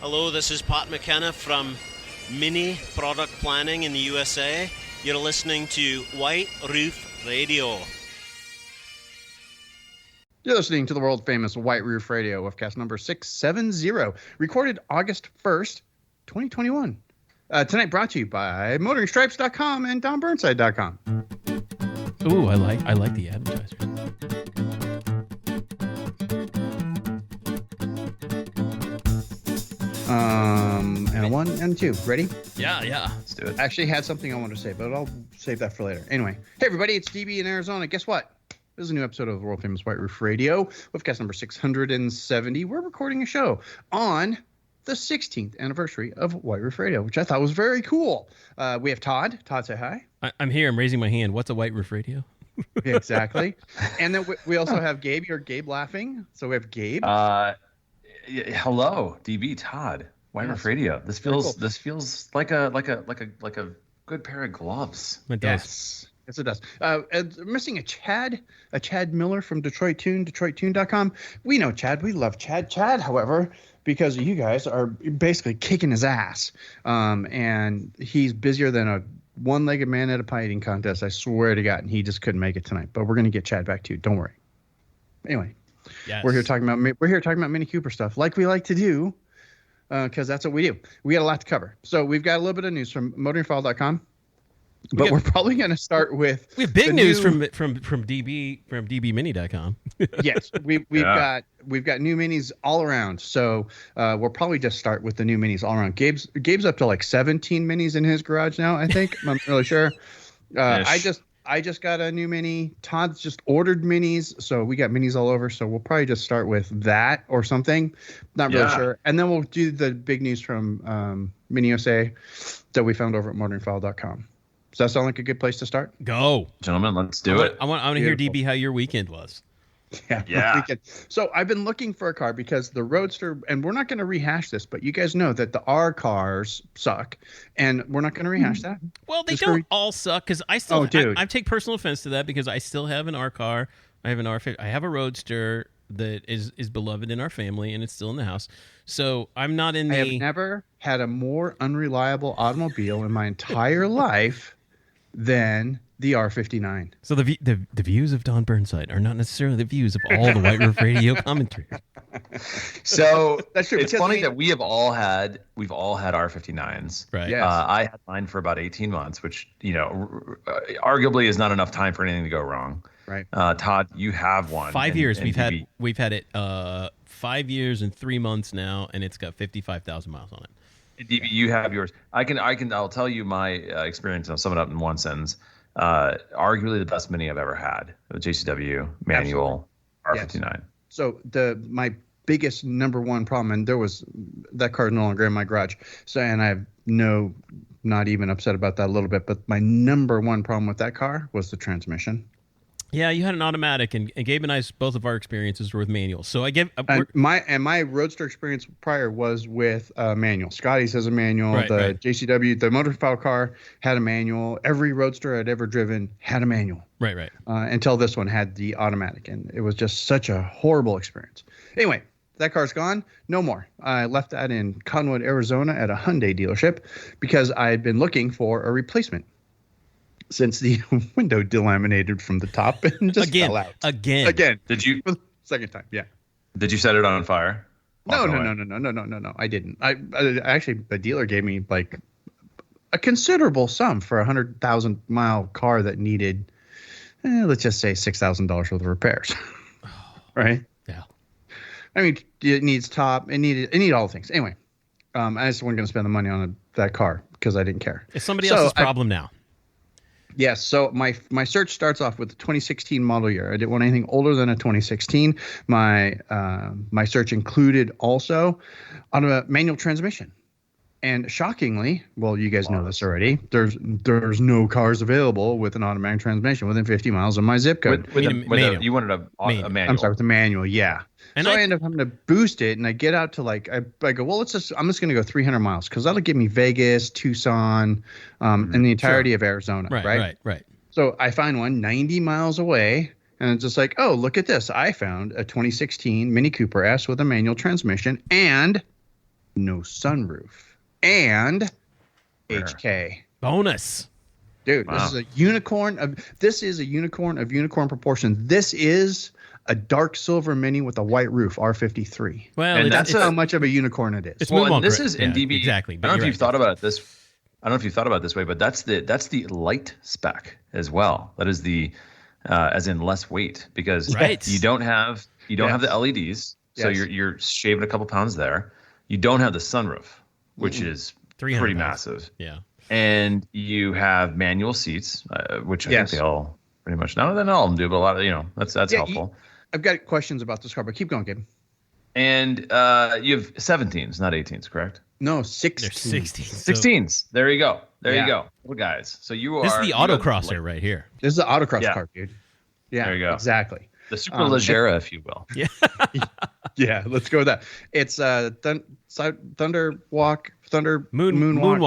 Hello, this is Pat McKenna from Mini Product Planning in the USA. You're listening to White Roof Radio. You're listening to the world-famous White Roof Radio, Woofcast number 670, recorded August 1st, 2021. Tonight brought to you by MotoringStripes.com and DonBurnside.com. Ooh, I like the advertisers. And a one and two. Ready? Yeah. Let's do it. I actually had something I wanted to say, but I'll save that for later. Anyway, hey everybody, it's DB in Arizona. Guess what? This is a new episode of the world famous White Roof Radio, Woofcast number 670. We're recording a show on the 16th anniversary of White Roof Radio, which I thought was very cool. We have Todd. Todd, say hi. I'm here. I'm raising my hand. What's a White Roof Radio? Exactly. And then we also have Gabe. You're Gabe laughing. So we have Gabe. Hello, DB, Todd. White Roof Radio. This feels like a good pair of gloves. It does. Yes, it does. Missing a Chad Miller from Detroit Tune, DetroitTune.com. We know Chad. We love Chad. Chad, however, because you guys are basically kicking his ass. And he's busier than a one-legged man at a pie eating contest. I swear to God, and he just couldn't make it tonight. But we're going to get Chad back too. Don't worry. Anyway, yes. We're here talking about Mini Cooper stuff, like we like to do, because that's what we do. We got a lot to cover. So we've got a little bit of news from motoringfile.com. But we're probably going to start with. We have big news from DBMini.com. Yes, we've got new minis all around. So we'll probably just start with the new minis all around. Gabe's up to like 17 minis in his garage now, I think. I'm not really sure. I just got a new mini. Todd's just ordered minis, so we got minis all over. So we'll probably just start with that or something. Not really sure. And then we'll do the big news from Mini USA that we found over at motoringfile.com. Does that sound like a good place to start? Go, gentlemen. Let's do it. I want to hear, DB, how your weekend was. Yeah. So I've been looking for a car because the Roadster, and we're not going to rehash this, but you guys know that the R cars suck, and we're not going to rehash that. Well, they don't all suck, because I still I take personal offense to that, because I still have an R car. I have an R50. I have a Roadster that is beloved in our family, and it's still in the house. So I'm not in the. I have never had a more unreliable automobile in my entire life than the R59. So the views of Don Burnside are not necessarily the views of all the White Roof Radio commentators. So that's true. It's funny that we've all had R59s. Right. Yes. I had mine for about 18 months, which arguably is not enough time for anything to go wrong. Right. Todd, you have one. 5 years. We've had it 5 years and 3 months now, and it's got 55,000 miles on it. DB, you have yours. I'll tell you my experience. I'll sum it up in one sentence. Arguably the best Mini I've ever had. The JCW manual R59. Yes. So my biggest number one problem, and that car is no longer in my garage. So, and I'm not even upset about that a little bit, but my number one problem with that car was the transmission. Yeah, you had an automatic, and Gabe and I, both of our experiences were with manuals. So I give my Roadster experience prior was with manual. Scotty's has a manual. Right. JCW, the Motorfile car had a manual. Every Roadster I'd ever driven had a manual. Right. Until this one had the automatic, and it was just such a horrible experience. Anyway, that car's gone. No more. I left that in Conwood, Arizona, at a Hyundai dealership because I had been looking for a replacement, since the window delaminated from the top and just fell out. Again. Did you? Second time, yeah. Did you set it on fire? No. I didn't. I actually, the dealer gave me like a considerable sum for a 100,000 mile car that needed, let's just say $6,000 worth of repairs. Right? Yeah. I mean, it needs top. It needed all the things. Anyway, I just wasn't going to spend the money on that car because I didn't care. It's somebody else's problem now. Yes, so my search starts off with the 2016 model year. I didn't want anything older than a 2016. My search included also on a manual transmission. And shockingly, well, you guys know this already, there's no cars available with an automatic transmission within 50 miles of my zip code. You wanted a manual. I'm sorry, with the manual, yeah. And so I end up having to boost it, and I get out to I go, well, I'm just going to go 300 miles because that'll give me Vegas, Tucson, and the entirety of Arizona, right. So I find one 90 miles away, and it's just like, oh, look at this. I found a 2016 Mini Cooper S with a manual transmission and no sunroof, and Rare. HK. Bonus. Dude, Wow. this is a unicorn of unicorn proportion. This is a dark silver Mini with a white roof, R53. Well, And That's how much of a unicorn it is. It's Well, Moonwalk and this Gray. is in DB. Exactly. I don't know if you've thought about this. I don't know if you've thought about it this way, but that's the light spec as well. That is the as in less weight, because Right. you don't have the LEDs, so Yes. you're shaving a couple pounds there. You don't have the sunroof, which is 300 pretty pounds. massive, Yeah. and you have manual seats, which I Yes. think they all pretty much. Not that all of them do, but a lot of that's Yeah, helpful. I've got questions about this car, but keep going, Gabe. And you have 17s, not 18s, correct? No, They're 16. 16. 16s. There you go. There Yeah. you go. Little guys. So you are. This is the you have autocrosser right here. This is the autocross Yeah. car, dude. Yeah, There you go. exactly. The Superleggera, if you will. Yeah. Yeah, let's go with that. It's Moonwalk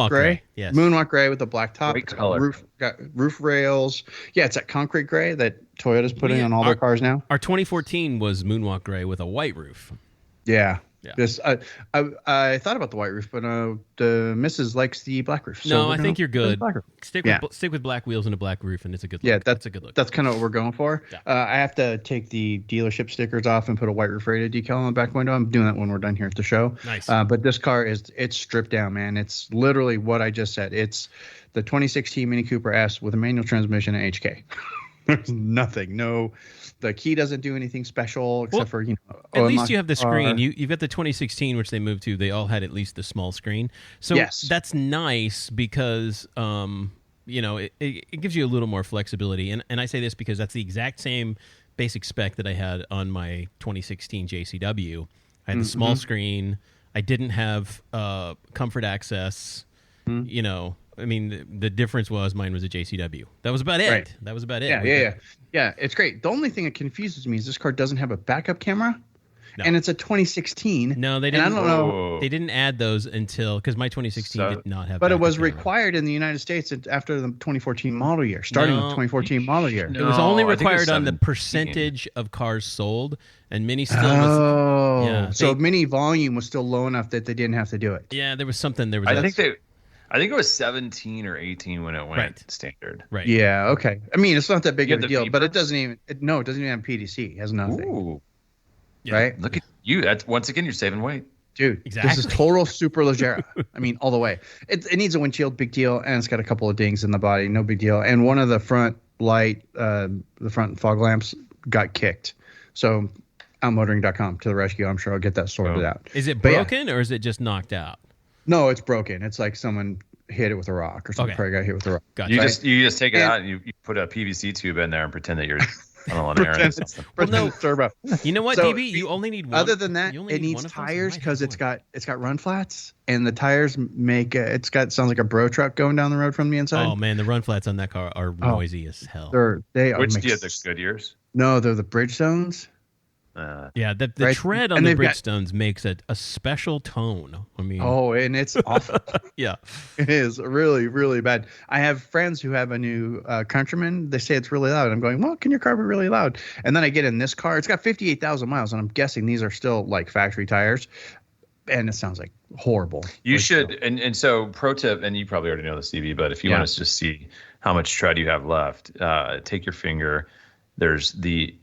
Gray. Yes. Moonwalk Gray with a black top. Great It's got color. roof rails. Yeah, it's that concrete gray that Toyota's putting Yeah, on all their cars now. Our 2014 was Moonwalk Gray with a white roof. Yeah. Yeah. This I thought about the white roof, but the missus likes the black roof. So No, we're I gonna think you're go with good. black roof. Stick with black wheels and a black roof, and it's a good look. Yeah, that's a good look. That's kind of what we're going for. Yeah. I have to take the dealership stickers off and put a white roof rated decal on the back window. I'm doing that when we're done here at the show. Nice. But this car it's stripped down, man. It's literally what I just said. It's the 2016 Mini Cooper S with a manual transmission and HK. There's nothing. No, the key doesn't do anything special except for At least you have the screen. You've got the 2016, which they moved to. They all had at least the small screen. So Yes. that's nice because it gives you a little more flexibility. And I say this because that's the exact same basic spec that I had on my 2016 JCW. I had the small screen. I didn't have comfort access. I mean, the difference was mine was a JCW. That was about it. Right. That was about it. Yeah. It's great. The only thing that confuses me is this car doesn't have a backup camera, No. and it's a 2016. No, they And didn't. I don't know. They didn't add those until because my 2016 So- did not have. But it backup was camera. required in the United States after the 2014 model year, starting with No. 2014 model year. It was only No, I think it was required on the 17. percentage of cars sold, and Mini still was. Oh, Yeah, so they- Mini volume was still low enough that they didn't have to do it. Yeah, there was something. There was. I think it was 17 or 18 when it went Right. standard. Right. Yeah, okay. I mean, it's not that big You of a have the deal, but it beepers? doesn't even. It doesn't even have PDC. It has nothing. Ooh, Yeah. Right, look at you. That's once again you're saving weight. dude. Exactly. This is total Superleggera. I mean, all the way. It needs a windshield, big deal, and it's got a couple of dings in the body, no big deal. And one of the front the front fog lamps got kicked. So, OutMotoring.com to the rescue. I'm sure I'll get that sorted out. Is it But yeah. broken or is it just knocked out? No, it's broken. It's like someone hit it with a rock or something. Okay. Probably got hit with a rock. Gotcha. You Right. just take it And- out and you put a PVC tube in there and pretend that you're on an air or something. no. It's turbo. You know what, So, DB? You only need one. Other than that, you only it need needs one of those? tires I might because have it's got run flats, and the tires make sounds like a bro truck going down the road from the inside. Oh man, the run flats on that car are noisy as hell. They are Which do you have mixed- the Goodyears? No, they're the Bridgestones. Yeah, the Right. tread on And the they've got- Bridgestones makes a special tone. I mean, Oh, and it's awful. yeah. It is really, really bad. I have friends who have a new Countryman. They say it's really loud. I'm going, well, can your car be really loud? And then I get in this car. It's got 58,000 miles, and I'm guessing these are still like factory tires. And it sounds like horrible. You Like, should, and so pro tip, and you probably already know this, Stevie, but if you Yeah. want to just see how much tread you have left, take your finger. There's the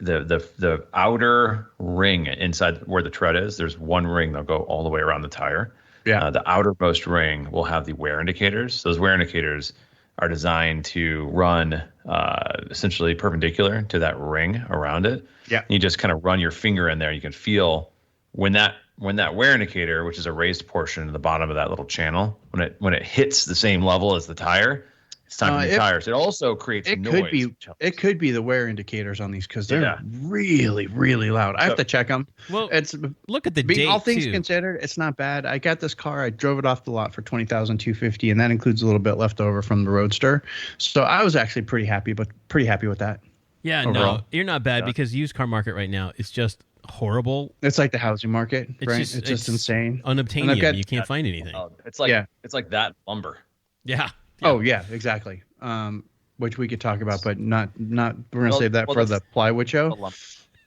outer ring inside where the tread is. There's one ring that'll go all the way around the tire. Yeah. The outermost ring will have the wear indicators. Those wear indicators are designed to run essentially perpendicular to that ring around it. Yeah. And you just kind of run your finger in there. You can feel when that wear indicator, which is a raised portion at the bottom of that little channel, when it hits the same level as the tire, it's time for new tires. It also creates It noise. could be the wear indicators on these because they're Yeah. really, really loud. I have to check them. Well, It's look at the being date all things too. considered, it's not bad. I got this car. I drove it off the lot for $20,250, and that includes a little bit left over from the Roadster. So I was actually pretty happy with that. Yeah, overall. no, you're not bad because used car market right now is just horrible. It's like the housing market, right? It's just insane. Unobtainium. You can't find anything. It's like that lumber. Yeah. Oh yeah, exactly. Which we could talk about, but not. We're gonna save that for the plywood show.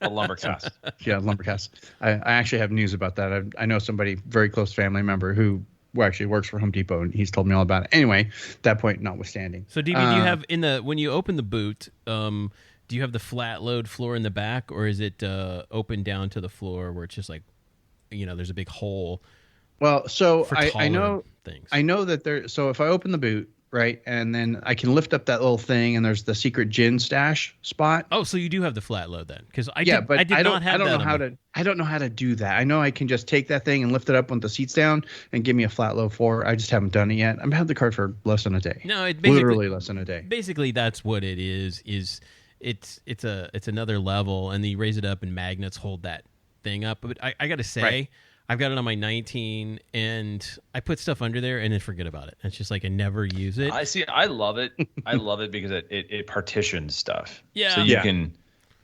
A lumbercast. Yeah, lumbercast. I actually have news about that. I know somebody, very close family member, who actually works for Home Depot, and he's told me all about it. Anyway, that point notwithstanding. So, DB, do you have when you open the boot, do you have the flat load floor in the back, or is it open down to the floor where it's just like, there's a big hole? Well, so I know things. I know that there. So if I open the boot, right, and then I can lift up that little thing, and there's the secret gin stash spot. Oh, so you do have the flat load then? Because I don't know how to do that. I know I can just take that thing and lift it up with the seats down and give me a flat load floor. I just haven't done it yet. I've had the car for less than a day. No, literally less than a day. Basically, that's what it is. It's another level, and you raise it up, and magnets hold that thing up. But I got to say. Right. I've got it on my 19, and I put stuff under there and then forget about it. It's just like I never use it. I see. I love it. I love it because it partitions stuff. Yeah. So you can,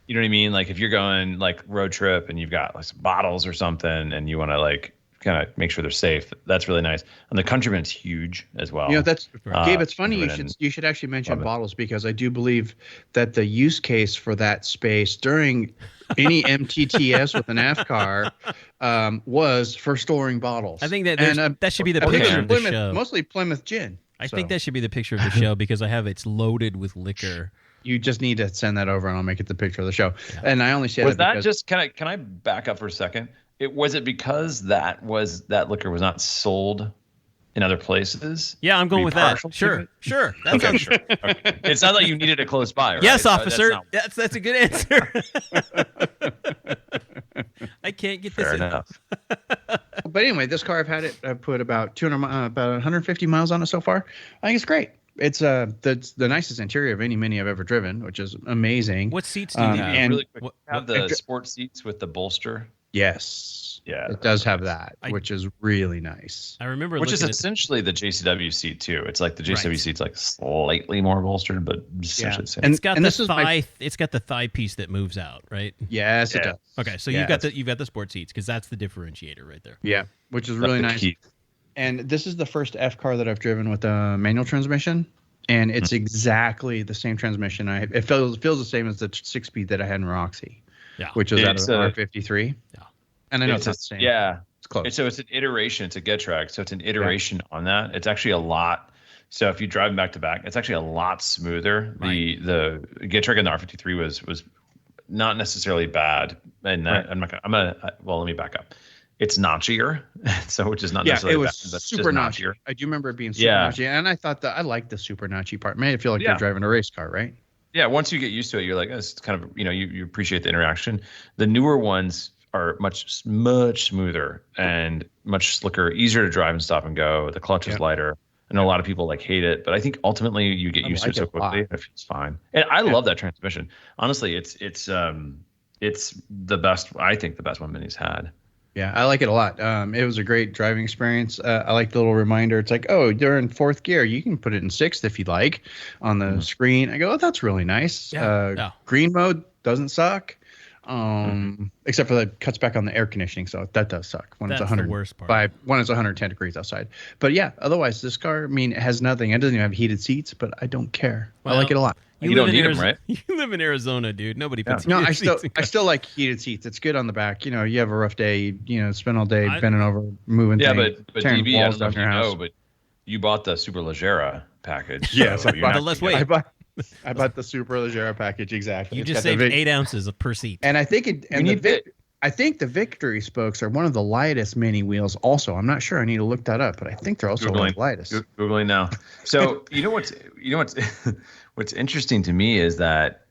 you know what I mean? Like if you're going like road trip and you've got like some bottles or something, and you want to like kind of make sure they're safe. That's really nice. And the Countryman's huge as well. That's Gabe. It's funny you should actually mention bottles, because I do believe that the use case for that space during any MTTS with an F car was for storing bottles. I think that should be the picture of the show. Mostly Plymouth gin. I think that should be the picture of the show, because I have it's loaded with liquor. You just need to send that over, and I'll make it the picture of the show. Yeah. And I only say that because, just can I back up for a second? Was it because that liquor was not sold in other places? Yeah, I'm going with that. Sure. That sounds sure. Okay. It sounds like you needed it close by, right? Yes, officer. That's a good answer. I can't get this. Fair enough. But anyway, this car I've put about 150 miles on it so far. I think it's great. It's the nicest interior of any Mini I've ever driven, which is amazing. What seats do you have? And really quick, have the sport seats with the bolster. Yes. Yeah. It does have that, which is really nice. I remember which is essentially the JCW seat too. It's like the JCW seat's like slightly more bolstered, but essentially the same. It's got it's got the thigh piece that moves out, right? Yes, it does. Okay, so you've got the sport seats, because that's the differentiator right there. Yeah, which is really nice. Key. And this is the first F car that I've driven with a manual transmission, and it's exactly the same transmission. It feels the same as the 6-speed that I had in Roxy. Yeah. Which was out of R53. Yeah. And I know it's not the same. Yeah. It's close. So it's an iteration. It's a Getrag. So it's an iteration on that. It's actually a lot. So if you drive them back to back, it's actually a lot smoother. Right. The Getrag in the R53 was not necessarily bad. And that, let me back up. It's notchier. So which is not necessarily bad. It was bad, super notchier. I do remember it being super notchy. And I thought that I liked the super notchy part. It made it feel like you're driving a race car, right? Yeah, once you get used to it, you're like, it's kind of, you appreciate the interaction. The newer ones are much smoother and much slicker, easier to drive and stop and go. The clutch is lighter. I know a lot of people hate it, but I think ultimately you get used to it so quickly, and it feels fine. And I love that transmission. Honestly, it's the best. I think the best one Mini's had. Yeah, I like it a lot. It was a great driving experience. I like the little reminder. It's like, oh, you're in 4th gear. You can put it in 6th if you'd like on the screen. I go, oh, that's really nice. Green mode doesn't suck, except for that cuts back on the air conditioning. So that does suck when that's it's 100. The worst part. When it's 110 degrees outside. But yeah, otherwise this car, it has nothing. It doesn't even have heated seats, but I don't care. I like it a lot. You don't need them, right? You live in Arizona, dude. Nobody puts No, I still like heated seats. It's good on the back. You have a rough day, spend all day bending over, moving things. Yeah, but DB, I don't know if you know, but you bought the Superleggera package. Yes, so I bought I bought the Superleggera package, exactly. You just saved 8 ounces per seat. And I think I think the Victory spokes are one of the lightest Mini wheels also. I'm not sure. I need to look that up, but I think they're also one of the lightest. Googling now. So what's interesting to me is that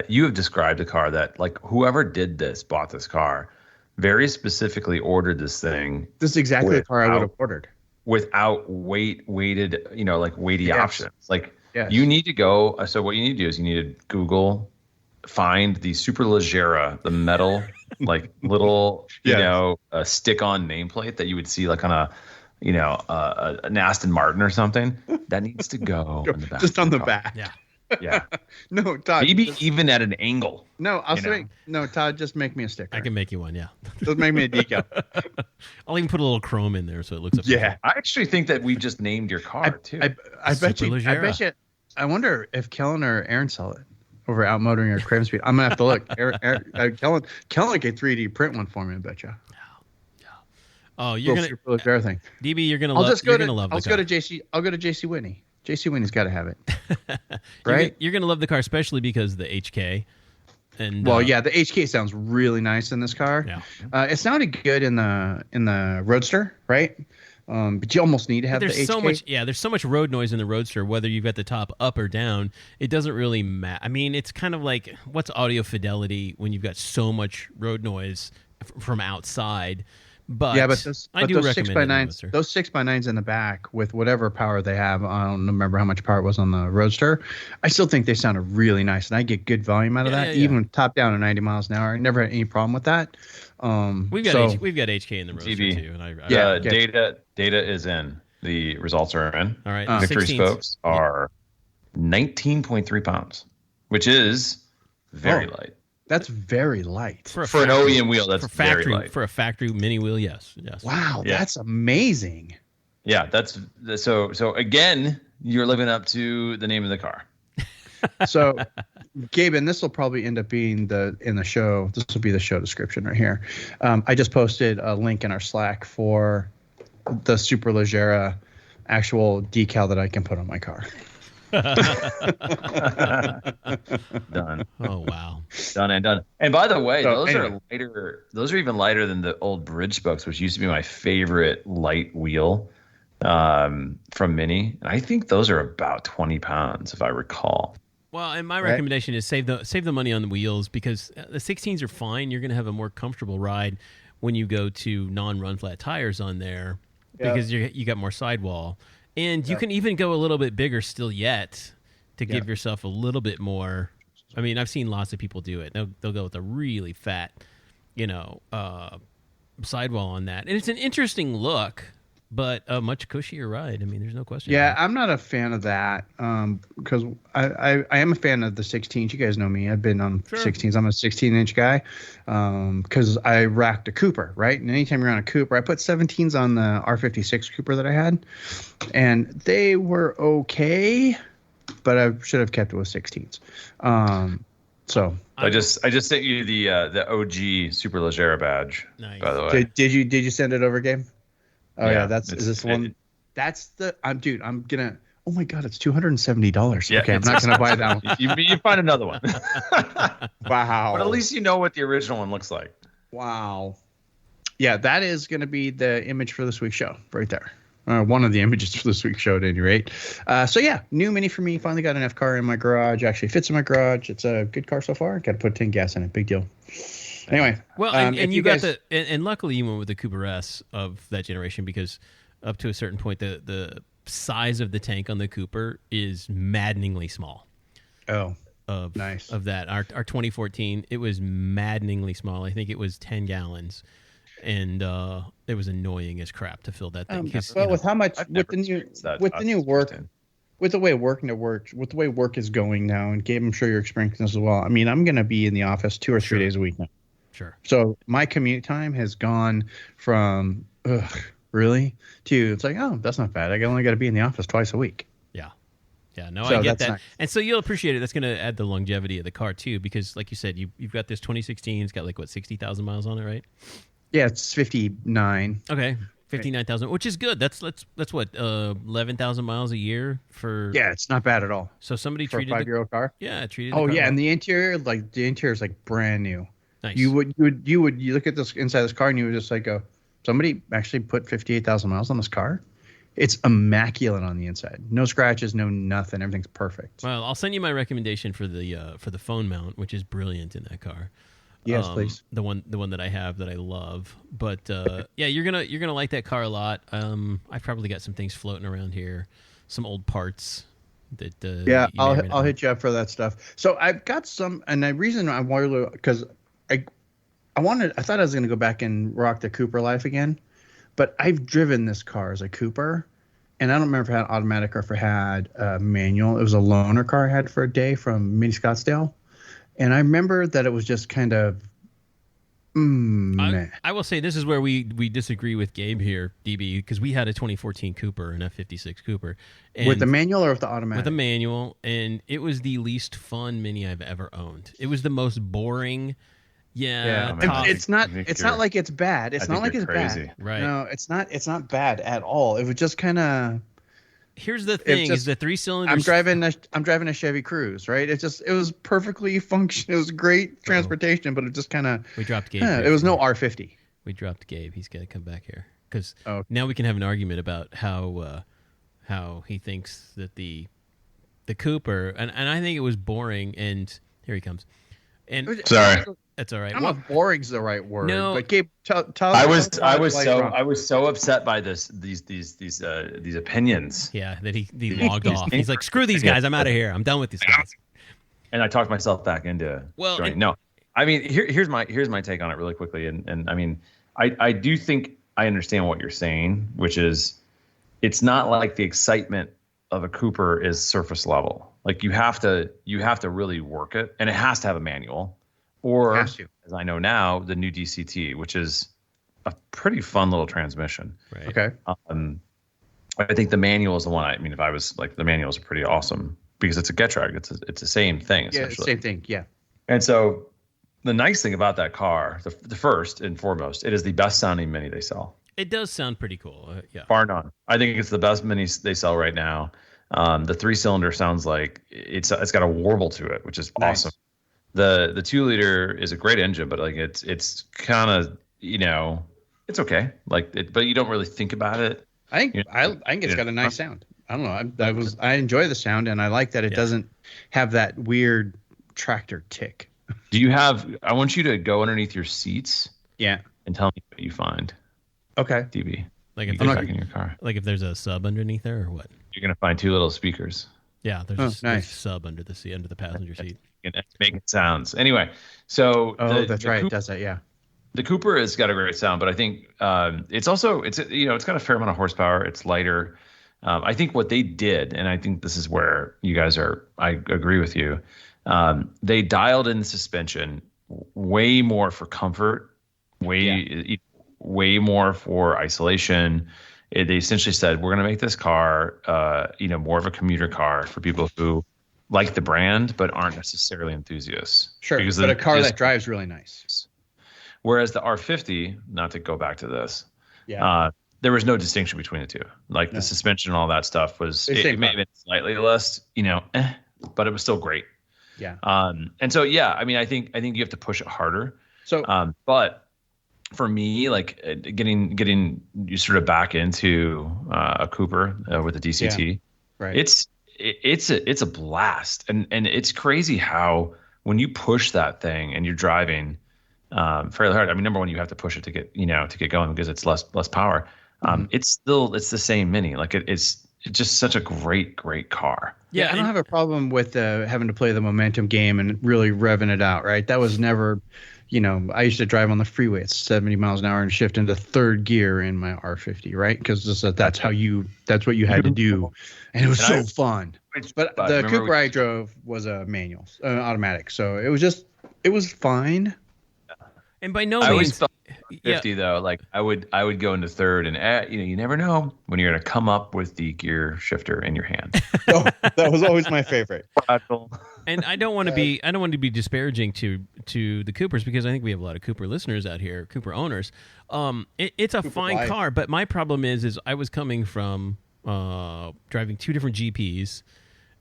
you have described a car that, like, whoever bought this car very specifically ordered this thing. This is exactly the car I would have ordered. Without weighted, weighty options. Like, you need to go. So what you need to do is you need to Google, find the Superleggera, the metal, like little, a stick-on nameplate that you would see like on an Aston Martin or something. That needs to go on the back. Just on the back. Yeah. Yeah. No, Todd. Maybe even at an angle. No, Todd, just make me a sticker. I can make you one, yeah. Just make me a decal. I'll even put a little chrome in there so it looks up. Yeah. I actually think that we just named your car too. I bet you. I wonder if Kellen or Aaron sell it. over OutMotoring or Craven Speed. I'm gonna have to look. Kellen could 3D print one for me. I bet you. Oh, you're gonna Superleggera thing. DB, you're gonna love. I'll go to JC. I'll go to JC Winnie. JC Winnie's got to have it, right? You're gonna love the car, especially because of the HK. And the HK sounds really nice in this car. Yeah. It sounded good in the Roadster, right? But you almost need to have the HK. There's so much road noise in the Roadster, whether you've got the top up or down. It doesn't really matter. I mean, it's kind of like, what's audio fidelity when you've got so much road noise from outside? But those 6x9s, those 6x9s in the back with whatever power they have, I don't remember how much power it was on the Roadster. I still think they sounded really nice, and I get good volume out of that, even top down at 90 miles an hour. I never had any problem with that. We've got HK in the Roadster too. And data is in. The results are in. All right, Victory spokes are 19.3 pounds, which is very light. That's very light for an OEM wheel. That's very light for a factory mini wheel. Yes. Wow, that's amazing. Yeah, that's so. Again, you're living up to the name of the car. So, Gabe, and this will probably end up being in the show. This will be the show description right here. I just posted a link in our Slack for the Superleggera actual decal that I can put on my car. Done. Oh wow. Done and done. And by the way, those are lighter. Those are even lighter than the old bridge spokes, which used to be my favorite light wheel from Mini. And I think those are about 20 pounds, if I recall. Well, and my recommendation is save the money on the wheels, because the 16s are fine. You're going to have a more comfortable ride when you go to non-run flat tires on there, because you got more sidewall. And you can even go a little bit bigger still yet to give yourself a little bit more. I mean, I've seen lots of people do it. They'll go with a really fat, sidewall on that. And it's an interesting look, but a much cushier ride. I mean, there's no question. Yeah, I'm not a fan of that because I am a fan of the 16s. You guys know me. I've been on 16s. I'm a 16-inch guy because I racked a Cooper, right? And anytime you're on a Cooper, I put 17s on the R56 Cooper that I had, and they were okay, but I should have kept it with 16s. So I just sent you the OG Superleggera badge. Nice. By the way, did you send it over, Gabe? Oh yeah, is this one? That's I'm gonna. Oh my God, it's $270. Yeah, okay, I'm not gonna buy that one. You find another one. Wow. But at least you know what the original one looks like. Wow. Yeah, that is gonna be the image for this week's show, right there. One of the images for this week's show, at any rate. So yeah, new Mini for me. Finally got an F car in my garage. Actually fits in my garage. It's a good car so far. Got to put 10 gas in it. Big deal. Anyway, well, and you got and luckily you went with the Cooper S of that generation, because up to a certain point, the size of the tank on the Cooper is maddeningly small. Oh, nice. Of that, our 2014, it was maddeningly small. I think it was 10 gallons, and it was annoying as crap to fill that thing. Well, with how much with the new work. With the way work is going now, and Gabe, I'm sure you're experiencing this as well. I mean, I'm going to be in the office 2 or 3 days a week now. Sure. So my commute time has gone from really to it's like, oh, that's not bad. I only got to be in the office twice a week. Yeah. No, I get that, nice. And so you'll appreciate it. That's going to add the longevity of the car too, because like you said, you've got this 2016. It's got 60,000 miles on it, right? Yeah, it's 59. Okay. 59,000, which is good. That's what 11,000 miles a year for. Yeah, it's not bad at all. So somebody for treated a 5-year-old car. Yeah, treated. Oh yeah, and the interior is brand new. Nice. You look at this inside this car and you would just go, somebody actually put 58,000 miles on this car. It's immaculate on the inside. No scratches, no nothing. Everything's perfect. Well, I'll send you my recommendation for the phone mount, which is brilliant in that car. Yes, please. The one that I have that I love. But yeah, you're gonna like that car a lot. I've probably got some things floating around here, some old parts that. Yeah, I'll hit you up for that stuff. So I've got some, and the reason I wanted to, because I thought I was gonna go back and rock the Cooper life again, but I've driven this car as a Cooper, and I don't remember if it had automatic or if it had manual. It was a loaner car I had for a day from Mini Scottsdale. And I remember that it was just kind of I will say this is where we disagree with Gabe here, DB, because we had a 2014 Cooper, an F56 Cooper. With the manual or with the automatic? With a manual, and it was the least fun Mini I've ever owned. It was the most boring. Yeah. It's not like it's bad. It's not like it's crazy. Bad. Right. No, it's not bad at all. It was just kind of. Here's the thing: is the 3-cylinder. I'm driving a Chevy Cruze, right? It was perfectly functional. It was great transportation, but it just kind of. We dropped Gabe. It was no R50. We dropped Gabe. He's got to come back here because now we can have an argument about how he thinks that the Cooper and I think it was boring. And here he comes. And sorry. That's all right. I don't know if boring's the right word. No, but Gabe, tell I was so upset by these opinions. Yeah, that he logged off. He's like, screw these guys. I'm out of here. I'm done with these guys. And I talked myself back into joining. No, I mean here's my take on it really quickly. And I mean I do think I understand what you're saying, which is it's not like the excitement of a Cooper is surface level. Like you have to really work it, and it has to have a manual. Or, as I know now, the new DCT, which is a pretty fun little transmission. Right. Okay. I think the manual is the one. I mean, if I was like, the manual is pretty awesome because it's a Getrag. It's the same thing essentially. Yeah, same thing. Yeah. And so, the nice thing about that car, the first and foremost, it is the best sounding Mini they sell. It does sound pretty cool. Yeah. Bar none. I think it's the best Minis they sell right now. The 3-cylinder sounds like it's got a warble to it, which is awesome. The 2-liter is a great engine, but like it's kind of, it's okay. But you don't really think about it. I think it's got a nice sound. I don't know. I enjoy the sound, and I like that it doesn't have that weird tractor tick. I want you to go underneath your seats. Yeah. And tell me what you find. Okay. DB. Like if back in your car. Like if there's a sub underneath there or what? You're gonna find 2 little speakers. Yeah, there's a sub under the seat, under the passenger seat. And it's making sounds. Anyway, so that's right. It does that, yeah. The Cooper has got a great sound, but I think it's got a fair amount of horsepower. It's lighter. I think what they did, and I think this is where you guys are. I agree with you. They dialed in the suspension way more for comfort, way more for isolation. They essentially said, we're going to make this car, more of a commuter car for people who like the brand but aren't necessarily enthusiasts. Sure, but a car that drives really nice. Whereas the R50, not to go back to this, there was no distinction between the two. Like the suspension and all that stuff was it may have been slightly less, but it was still great. Yeah. And so I mean, I think you have to push it harder. So, but for me, like getting you sort of back into a Cooper with a DCT, right? It's a blast, and it's crazy how when you push that thing and you're driving fairly hard. I mean, number one, you have to push it to get going because it's less power. It's the same Mini. Like it's just such a great car. Yeah, I don't have a problem with having to play the momentum game and really revving it out. Right, that was never. I used to drive on the freeway at 70 miles an hour and shift into third gear in my R50, right? Because that's what you had to do, and it was so fun. But the Cooper I drove was a manual, automatic, so it was fine. And by no means, I always felt 50 though. Like I would go into third, and you never know when you're going to come up with the gear shifter in your hand. That was always my favorite. And I don't want to be disparaging to the Coopers because I think we have a lot of Cooper listeners out here, Cooper owners. It's a fine car, but my problem is I was coming from driving 2 different GPs,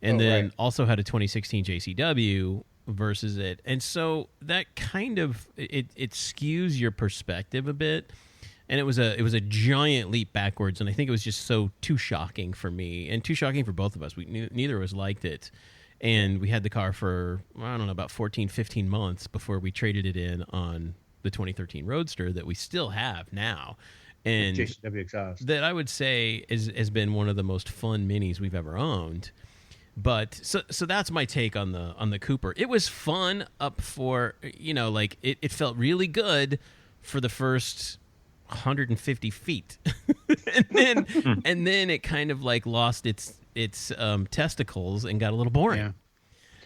and then also had a 2016 JCW versus it, and so that kind of it skews your perspective a bit. And it was a giant leap backwards, and I think it was just too shocking for me and too shocking for both of us. Neither of us liked it. And we had the car for, I don't know, about 14, 15 months before we traded it in on the 2013 Roadster that we still have now. And JCW exhaust. That I would say has been one of the most fun Minis we've ever owned. But so that's my take on the Cooper. It was fun up for, it felt really good for the first 150 feet. and then it kind of like lost its testicles and got a little boring. Yeah.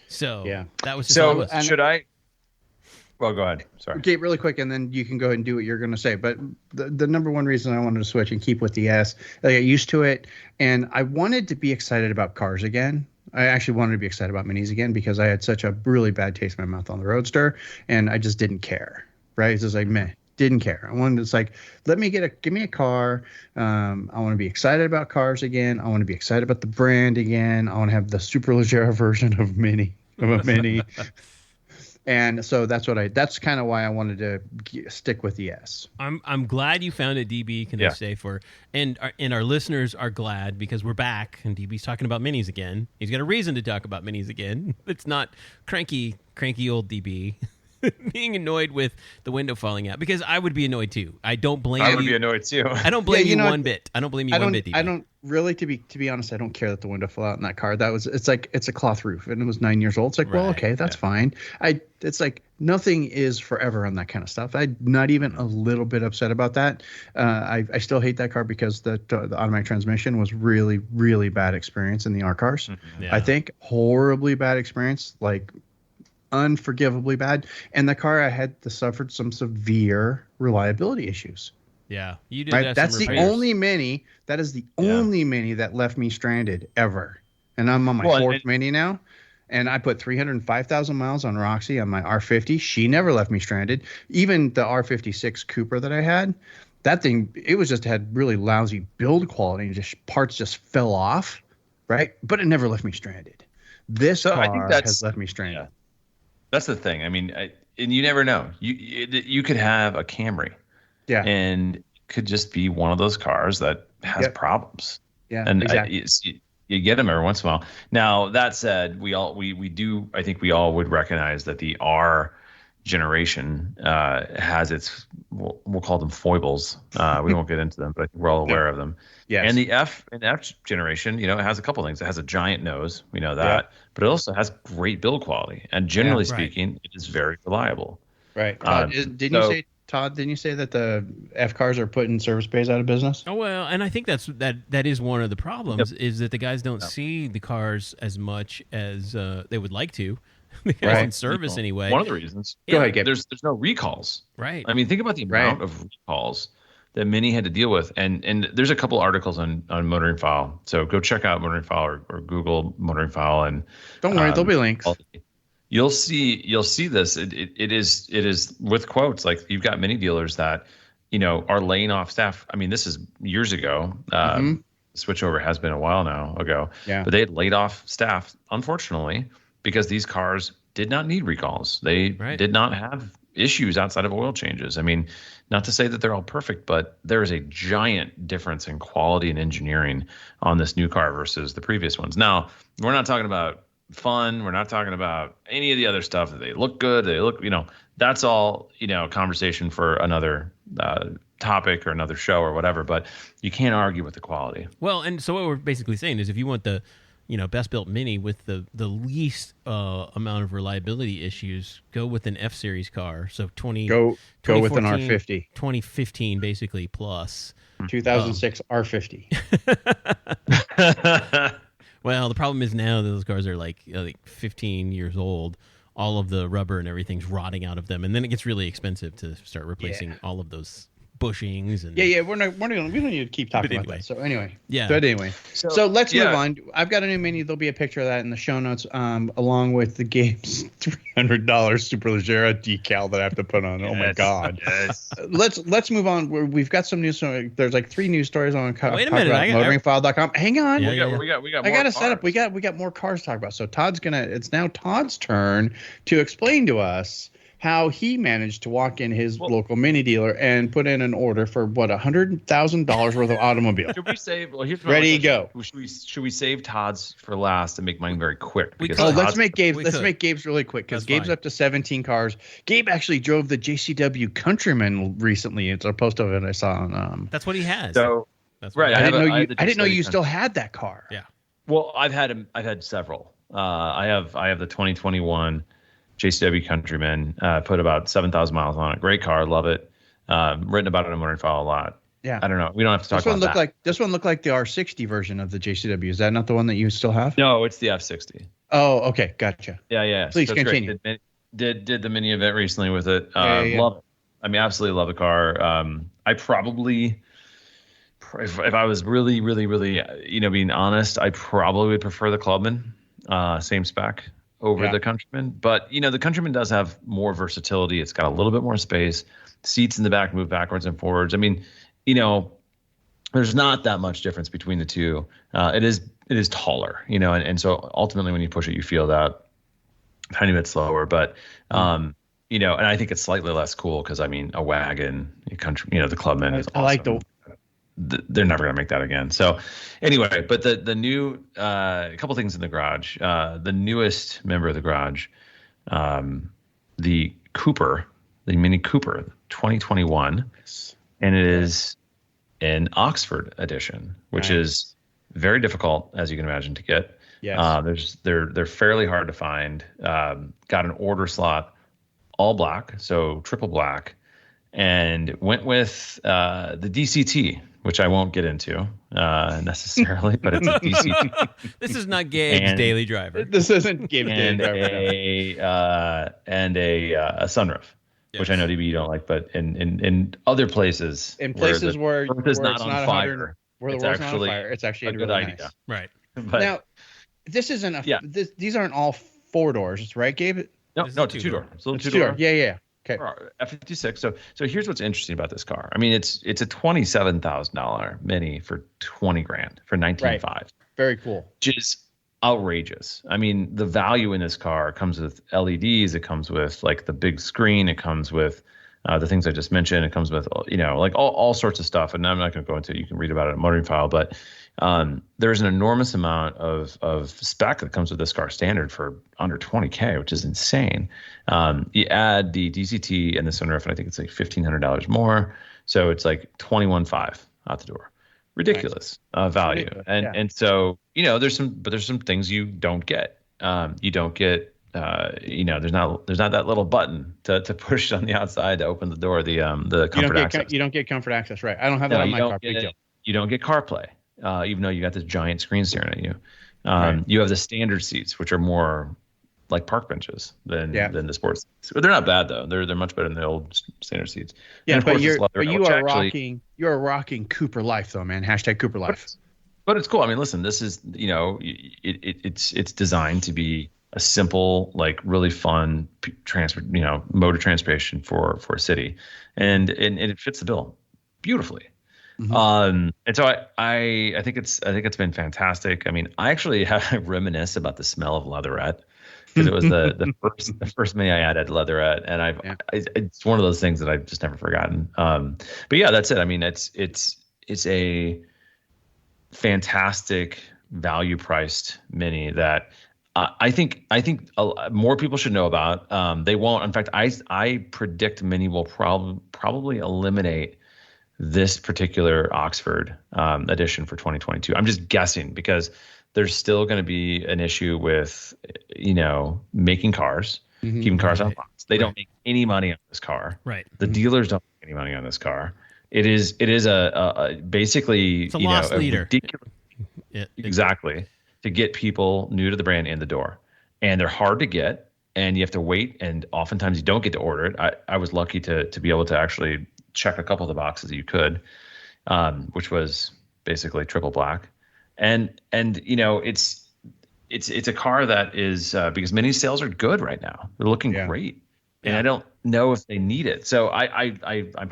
So that was just so. Should I Well, go ahead. Sorry. Okay, really quick, and then you can go ahead and do what you're going to say. But the number one reason I wanted to switch and keep with the S, I got used to it, and I wanted to be excited about cars again. I actually wanted to be excited about minis again because I had such a really bad taste in my mouth on the Roadster, and I just didn't care. Right? It's just like, meh, didn't care. I wanted, it's like, give me a car. I want to be excited about cars again. I want to be excited about the brand again. I want to have the Superleggera version of a Mini. And so that's kind of why I wanted to stick with the S. I'm glad you found it, DB. Can I say and our listeners are glad because we're back and DB's talking about minis again. He's got a reason to talk about minis again. It's not cranky old DB being annoyed with the window falling out, because I would be annoyed too. I don't blame you. I would be annoyed too. I don't blame you one bit. I don't blame you one bit, DB. I don't really, to be honest, I don't care that the window fell out in that car. It's a cloth roof and it was 9 years old. It's like, well, okay, that's fine. It's like nothing is forever on that kind of stuff. I'm not even a little bit upset about that. I still hate that car because the automatic transmission was really, really bad experience in the R cars. Yeah. I think horribly bad experience, like unforgivably bad. And the car I had suffered some severe reliability issues. Yeah, you did. Right? That's the only Mini. That is the only Mini that left me stranded ever. And I'm on my fourth Mini now. And I put 305,000 miles on Roxy on my R50. She never left me stranded. Even the R56 Cooper that I had, that thing, it was just had really lousy build quality. And parts just fell off, right? But it never left me stranded. This car has left me stranded. Yeah. That's the thing. I mean, and you never know. You could have a Camry. Yeah. And it could just be one of those cars that has problems. Yeah. And exactly. You get them every once in a while. Now, that said, I think we all would recognize that the R generation has its, we'll call them foibles. We won't get into them, but I think we're all aware of them. Yes. And the F generation, it has a couple things. It has a giant nose. We know that. But it also has great build quality. And generally speaking, it is very reliable. Right. Todd, didn't you say that the F cars are putting service bays out of business? Oh, well, and I think that is one of the problems is that the guys don't see the cars as much as they would like to. The guys in service anyway. One of the reasons. Go ahead, Gabe. There's no recalls. Right. I mean, think about the amount of recalls that Mini had to deal with. And there's a couple articles on Motoring File. So go check out Motoring File or Google Motoring File. And don't worry, there'll be links. You'll see this. It is with quotes. Like, you've got Mini dealers that, are laying off staff. I mean, this is years ago. Switchover has been a while now ago. Yeah. But they had laid off staff, unfortunately, because these cars did not need recalls. They did not have issues outside of oil changes. I mean, not to say that they're all perfect, but there is a giant difference in quality and engineering on this new car versus the previous ones. Now, we're not talking about fun. We're not talking about any of the other stuff. They look good. They look, that's all, conversation for another topic or another show or whatever, but you can't argue with the quality. Well, and so what we're basically saying is if you want the best built Mini with the least amount of reliability issues, go with an F series car. So go with an R50, 2015 basically plus 2006 R50. Well, the problem is now that those cars are like 15 years old. All of the rubber and everything's rotting out of them, and then it gets really expensive to start replacing all of those bushings and we don't need to keep talking about that. So anyway, so let's move on. I've got a new Mini. There'll be a picture of that in the show notes, along with the Gabe's $300 Superleggera decal that I have to put on. Oh my god! Yes. Let's move on. We've got some news. There's like 3 news stories on motoringfile.com. Hang on. We got. I got to set up. We got more cars to talk about. So it's now Todd's turn to explain to us how he managed to walk in his local Mini dealer and put in an order for $100,000 worth of automobile. Should we save? Well, here's ready, go. Should we save Todd's for last and make mine very quick? Let's make Gabe's really quick because Gabe's up to 17 cars. Gabe actually drove the JCW Countryman recently. It's a post of it I saw on. That's what he has. So that's right. I didn't know you still had that car. Yeah. Well, I've had several. I have the 2021. JCW Countryman, put about 7,000 miles on it. Great car, love it. Written about it on Motoring File a lot. Yeah, I don't know. We don't have to talk about that. This one looked like the R60 version of the JCW. Is that not the one that you still have? No, it's the F60. Oh, okay, gotcha. Yeah. Please continue. Did the mini event recently with it. Yeah. Love it. I mean, absolutely love the car. I probably, if I was really, really, really, being honest, I probably would prefer the Clubman, same spec over the Countryman. But, the Countryman does have more versatility. It's got a little bit more space. Seats in the back move backwards and forwards. I mean, there's not that much difference between the two. It is taller, and so ultimately when you push it, you feel that tiny bit slower. But, and I think it's slightly less cool because, I mean, a wagon, the Clubman is awesome. I like they're never going to make that again. So anyway, but the new, a couple things in the garage, the newest member of the garage, the Mini Cooper 2021, and it is an Oxford edition, which is very difficult, as you can imagine, to get. Yes. They're fairly hard to find. Got an order slot, all black, so triple black, and went with the DCT, which I won't get into necessarily, but it's a DCT. This is not Gabe's daily driver. This isn't Gabe's daily driver. And a sunroof. Yes. Which I know DB you don't like, but in other places, where the earth is not on fire, where the world's not on fire, it's actually a good really idea. Nice. Right. But, now, this isn't these aren't all 4 doors, right, Gabe? No, it's a 2-door. So it's 2-door. Yeah. Okay. F56. So here's what's interesting about this car. I mean, it's a $27,000 Mini for $20,000 for $19,500. Right. Very cool. Which is outrageous. I mean, the value in this car comes with LEDs. It comes with like the big screen. It comes with the things I just mentioned. It comes with like all sorts of stuff. And I'm not going to go into it. You can read about it in Motoring File. But there's an enormous amount of spec that comes with this car standard for under $20,000, which is insane. You add the DCT and the sunroof, and I think it's like $1,500 more. So it's like $21,500 out the door. Ridiculous value. Ridiculous. And so, there's some things you don't get. You don't get, there's not that little button to push on the outside to open the door, the comfort access. You don't get comfort access, right? I don't have that on my car. You don't get CarPlay, even though you got this giant screen staring at you. Right. You have the standard seats, which are more like park benches than the sports seats. But they're not bad though. They're much better than the old standard seats. Yeah, but you are rocking Cooper life though, man. #Cooper life. But it's cool. I mean, listen, this is it's designed to be a simple, like really fun mode of transportation for a city, and it fits the bill beautifully. Mm-hmm. And so I think it's been fantastic. I mean, I actually reminisce about the smell of leatherette. Because it was the first Mini I had leatherette, and it's one of those things that I've just never forgotten. But yeah, that's it. I mean, it's a fantastic value priced Mini that I think more people should know about. They won't. In fact, I predict Mini will probably eliminate this particular Oxford edition for 2022. I'm just guessing because there's still going to be an issue with, making cars, keeping cars on lots. They don't make any money on this car. Right. The dealers don't make any money on this car. It is a basically, it's a loss leader. Ridiculous, exactly, to get people new to the brand in the door. And they're hard to get, and you have to wait, and oftentimes you don't get to order it. I was lucky to be able to actually check a couple of the boxes that you could, which was basically triple black. And it's a car that is because Mini sales are good right now. They're looking great, and I don't know if they need it. So I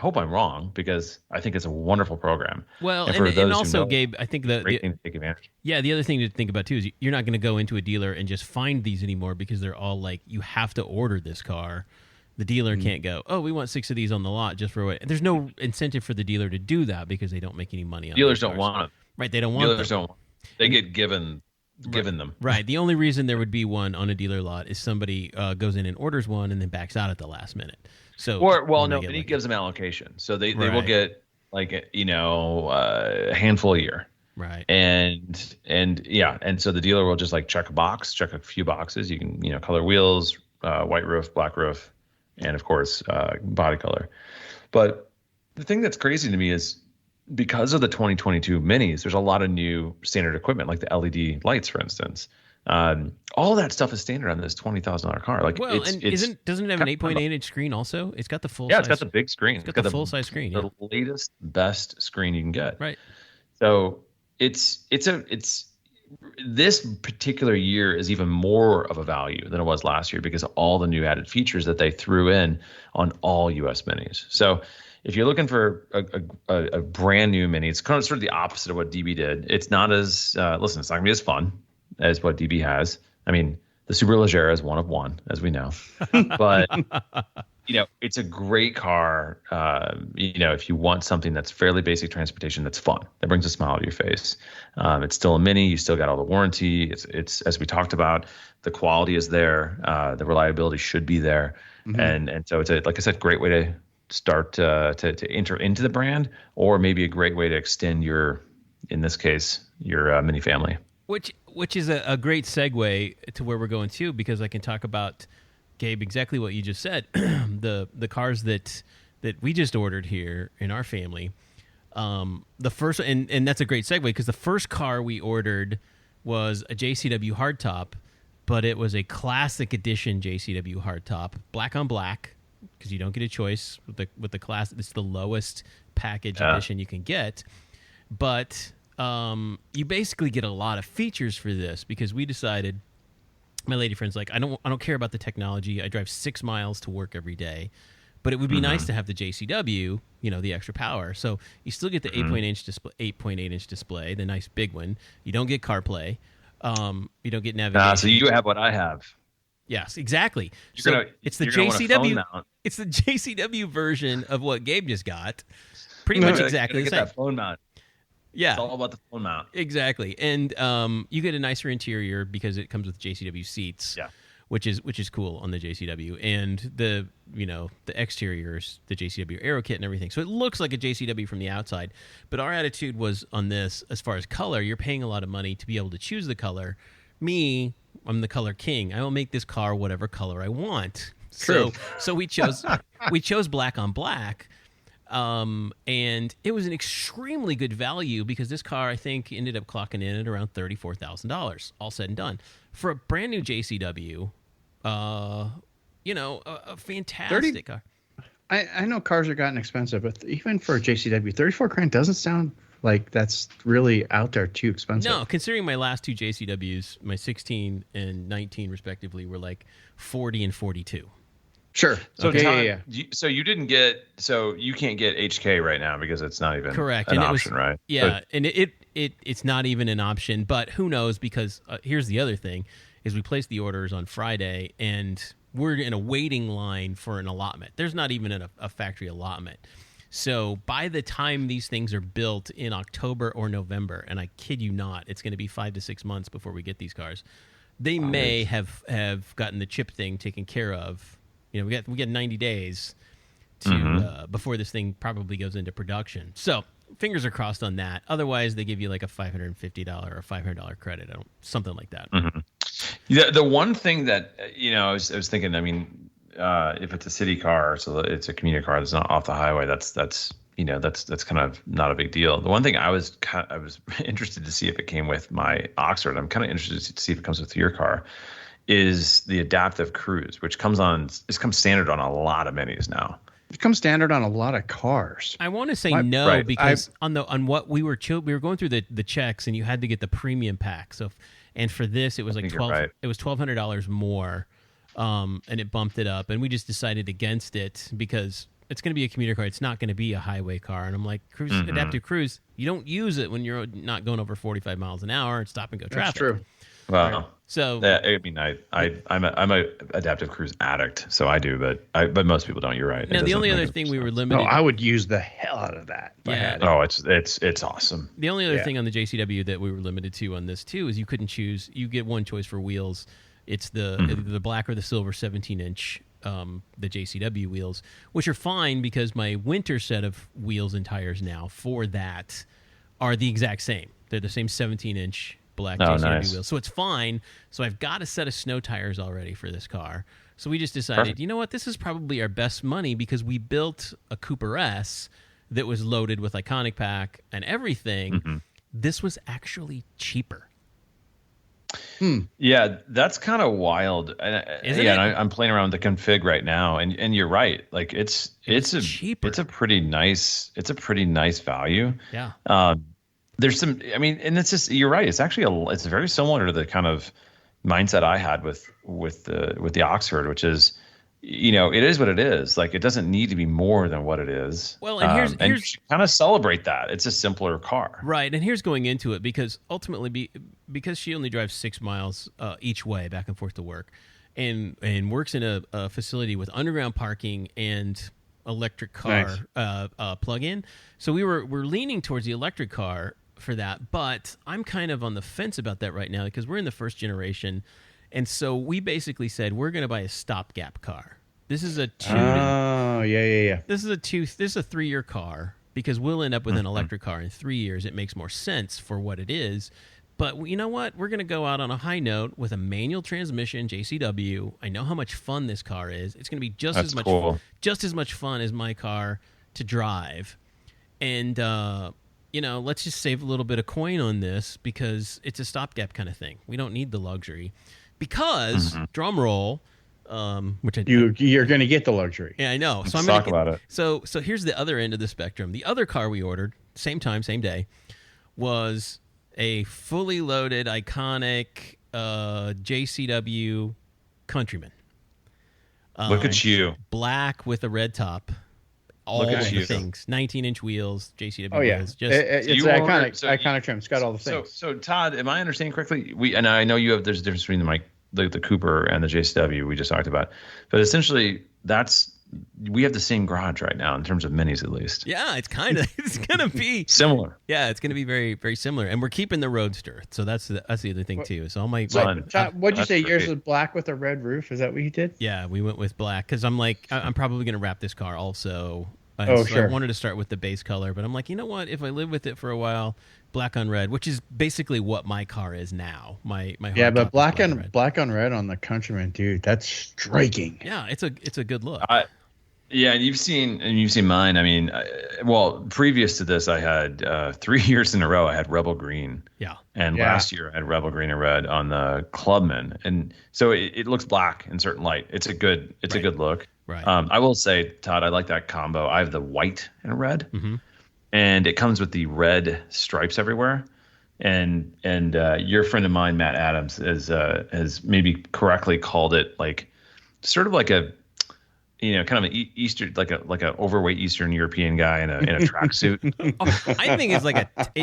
hope I'm wrong because I think it's a wonderful program. Well, and also Gabe, I think great thing to take advantage. Yeah, the other thing to think about too is you're not going to go into a dealer and just find these anymore because they're all like you have to order this car. The dealer can't go, oh, we want 6 of these on the lot just for what. There's no incentive for the dealer to do that because they don't make any money on dealers. Don't want them. Right, they don't want dealers them. Don't. They get given them. Right. The only reason there would be one on a dealer lot is somebody goes in and orders one and then backs out at the last minute. So Mini gives them allocation, so they will get like a handful a year. Right. And so the dealer will just like check a few boxes. You can color wheels, white roof, black roof, and of course body color. But the thing that's crazy to me is because of the 2022 Minis, there's a lot of new standard equipment like the LED lights, for instance. All that stuff is standard on this $20,000 car. Like, well, doesn't it have an 8.8-inch screen also? It's got the full. Yeah, it's got the big screen. It's got the full size screen. The latest, best screen you can get. Right. So it's this particular year is even more of a value than it was last year because of all the new added features that they threw in on all US Minis. So if you're looking for a brand new Mini, it's kind of sort of the opposite of what DB did. It's not as it's not gonna be as fun as what DB has. I mean, the Superleggera is one of one, as we know, but it's a great car. If you want something that's fairly basic transportation, that's fun, that brings a smile to your face. It's still a Mini. You still got all the warranty. It's as we talked about, the quality is there. The reliability should be there, and so it's like I said, great way to start to enter into the brand, or maybe a great way to extend in this case, your Mini family. Which is a great segue to where we're going to, because I can talk about, Gabe, exactly what you just said. the cars that we just ordered here in our family. The first, and that's a great segue, because the first car we ordered was a JCW hardtop, but it was a classic edition JCW hardtop, black on black, because you don't get a choice with the class. It's the lowest package edition you can get, but you basically get a lot of features for this, because we decided, my lady friend's like, I don't care about the technology. I drive 6 miles to work every day, but it would be nice to have the JCW, the extra power. So you still get the 8.8-inch display, the nice big one. You don't get CarPlay. You don't get navigation. So you have what I have. Yes, exactly. It's the JCW. It's the JCW version of what Gabe just got. Pretty much exactly the same. That phone mount. Yeah, it's all about the phone mount. Exactly, and you get a nicer interior because it comes with JCW seats. Yeah. Which is cool on the JCW, and the exteriors, the JCW Aero Kit and everything. So it looks like a JCW from the outside. But our attitude was on this, as far as color, you're paying a lot of money to be able to choose the color. Me, I'm the color king. I will make this car whatever color I want. True. So we chose black on black. And it was an extremely good value, because this car, I think, ended up clocking in at around $34,000, all said and done, for a brand new JCW. A fantastic car. I know cars have gotten expensive, but even for a JCW, $34,000 doesn't sound like that's really out there too expensive. No, considering my last two JCWs, my 16 and 19 respectively, were like 40 and 42. Sure. So okay, Todd, so you didn't get, so you can't get HK right now because it's not even correct an option, right? Yeah, and it's not even an option. But who knows? Because here's the other thing: is we placed the orders on Friday, and we're in a waiting line for an allotment. There's not even a factory allotment. So by the time these things are built in October or November, and I kid you not, it's going to be 5 to 6 months before we get these cars. They may have gotten the chip thing taken care of. We get 90 days to before this thing probably goes into production. So fingers are crossed on that. Otherwise, they give you like a $550 or $500 credit, something like that. The one thing that I was thinking. I mean, if it's a city car, so it's a commuter car that's not off the highway, that's kind of not a big deal. The one thing I was interested to see if it came with my Oxford. I'm kind of interested to see if it comes with your car. Is the adaptive cruise, which comes standard on a lot of Minis now. It comes standard on a lot of cars. I want to say because on what we were going through the checks, and you had to get the premium pack. So, and for this, it was like $1,200 more, and it bumped it up. And we just decided against it because it's going to be a commuter car. It's not going to be a highway car. And I'm like, adaptive cruise, you don't use it when you're not going over 45 miles an hour and stop and go traffic. That's true. Wow. So I'm a adaptive cruise addict, so I do, but most people don't. You're right. Now the only other thing we were limited. No, I would use the hell out of that. It's awesome. The only other thing on the JCW that we were limited to on this too is you couldn't choose. You get one choice for wheels. It's the black or the silver 17-inch. The JCW wheels, which are fine because my winter set of wheels and tires now for that are the exact same. They're the same 17-inch black JCW wheels. So it's fine. So I've got a set of snow tires already for this car. So we just decided, you know what? This is probably our best money because we built a Cooper S that was loaded with Iconic Pack and everything. This was actually cheaper. Yeah, that's kind of wild. I'm playing around with the config right now, and you're right. Like it's a pretty nice value. Yeah. There's some. I mean, and it's just you're right. It's actually it's very similar to the kind of mindset I had with the Oxford, which is, it is what it is. Like it doesn't need to be more than what it is. Well, and here's you should kind of celebrate that. It's a simpler car, right? And here's going into it, because ultimately, because she only drives 6 miles each way back and forth to work, and works in a facility with underground parking and electric car plug-in. So we're leaning towards the electric car for that, but I'm kind of on the fence about that right now because we're in the first generation, and so we basically said we're going to buy a stopgap car. This is a This is a 3-year car because we'll end up with an electric car in 3 years. It makes more sense for what it is. But you know what? We're going to go out on a high note with a manual transmission JCW. I know how much fun this car is. It's going to be just as much fun as my car to drive. And let's just save a little bit of coin on this because it's a stopgap kind of thing. We don't need the luxury because drum roll. You're going to get the luxury. Yeah, I know. So Let's talk about it. So here's the other end of the spectrum. The other car we ordered, same time, same day, was a fully loaded, iconic JCW Countryman. Look at you. Black with a red top. All Look at the you. things. 19-inch wheels, JCW wheels. It's iconic trim. It's got all the things. So Todd, am I understanding correctly? And I know there's a difference between the Cooper and the JCW we just talked about, but essentially we have the same garage right now in terms of minis, at least. Yeah, it's going to be similar. Yeah, it's going to be very, very similar, and we're keeping the Roadster. So that's the other thing too. So what'd you say? Yours was black with a red roof. Is that what you did? Yeah, we went with black because I'm like, I'm probably going to wrap this car also. Sure. I wanted to start with the base color, but I'm like, you know what? If I live with it for a while, black on red, which is basically what my car is now. My but black on red on the Countryman, dude, that's striking. Yeah, it's a good look. Yeah, and you've seen mine. I mean, previous to this, I had 3 years in a row. I had Rebel Green. Yeah. And last year I had Rebel Green and red on the Clubman, and so it looks black in certain light. It's a good look. Right. I will say, Todd, I like that combo. I have the white and red, and it comes with the red stripes everywhere. And your friend of mine, Matt Adams, has maybe correctly called it like sort of like a kind of an Eastern, like a overweight Eastern European guy in a tracksuit. I think